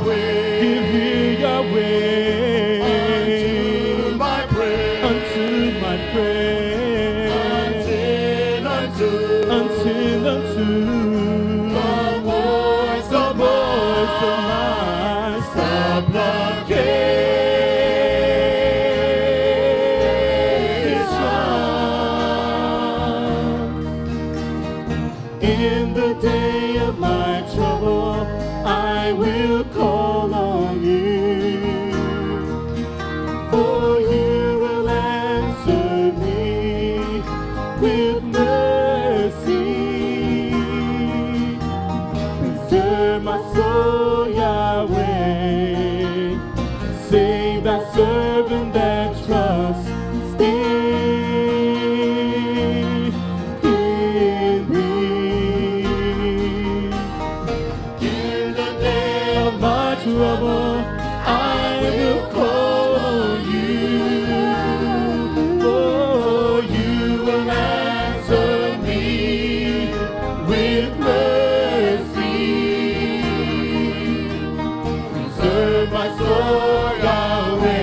Yahweh. Give ear, Yahweh, Unto my prayer. unto my prayer, until unto the voice of my supplication. In the day of my trouble, I will call on you, for you will answer me with mercy. Preserve my soul, Yahweh. Save thy servant that trusts in thee. In the day of my trouble, I will call on you, for you will answer me with mercy. Preserve my soul, Yahweh.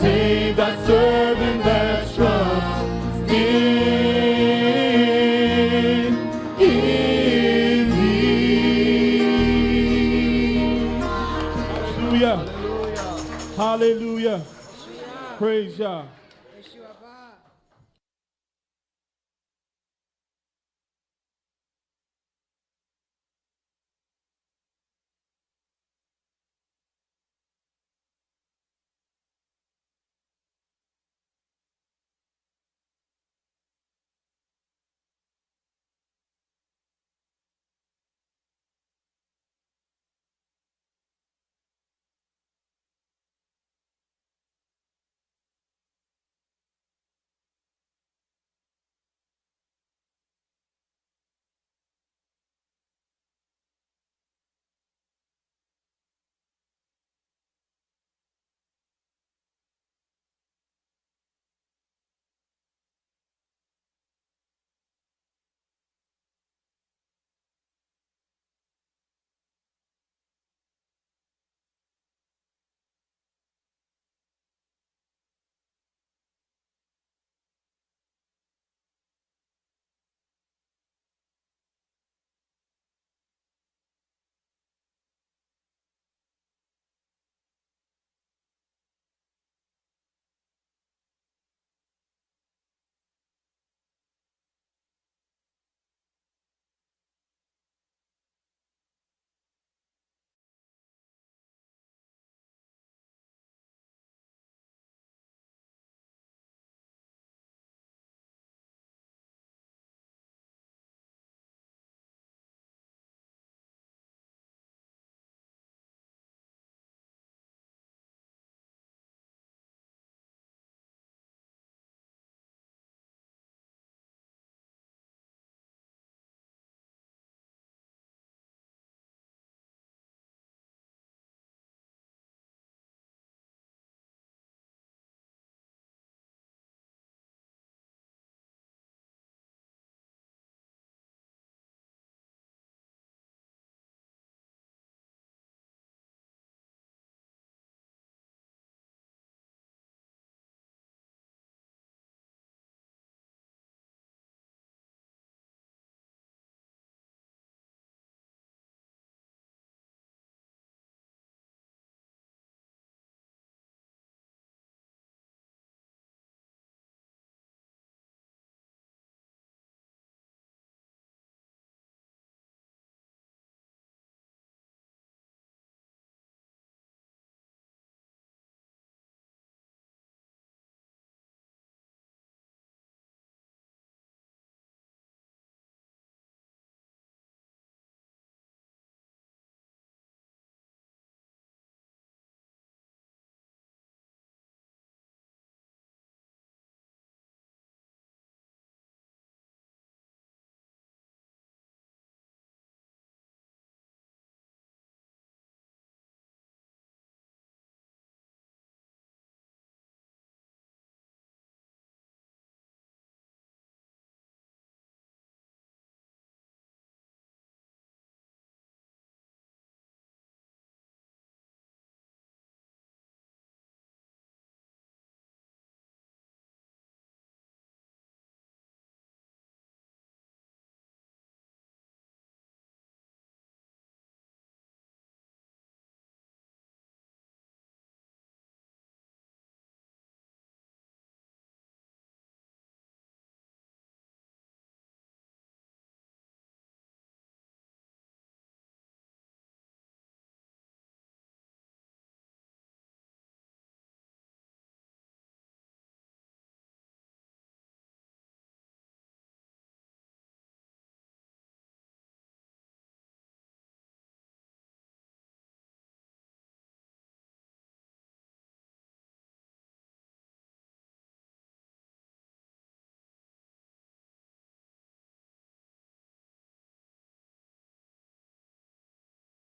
Save thy servant that trusts in thee. Hallelujah. Hallelujah. Praise Yah.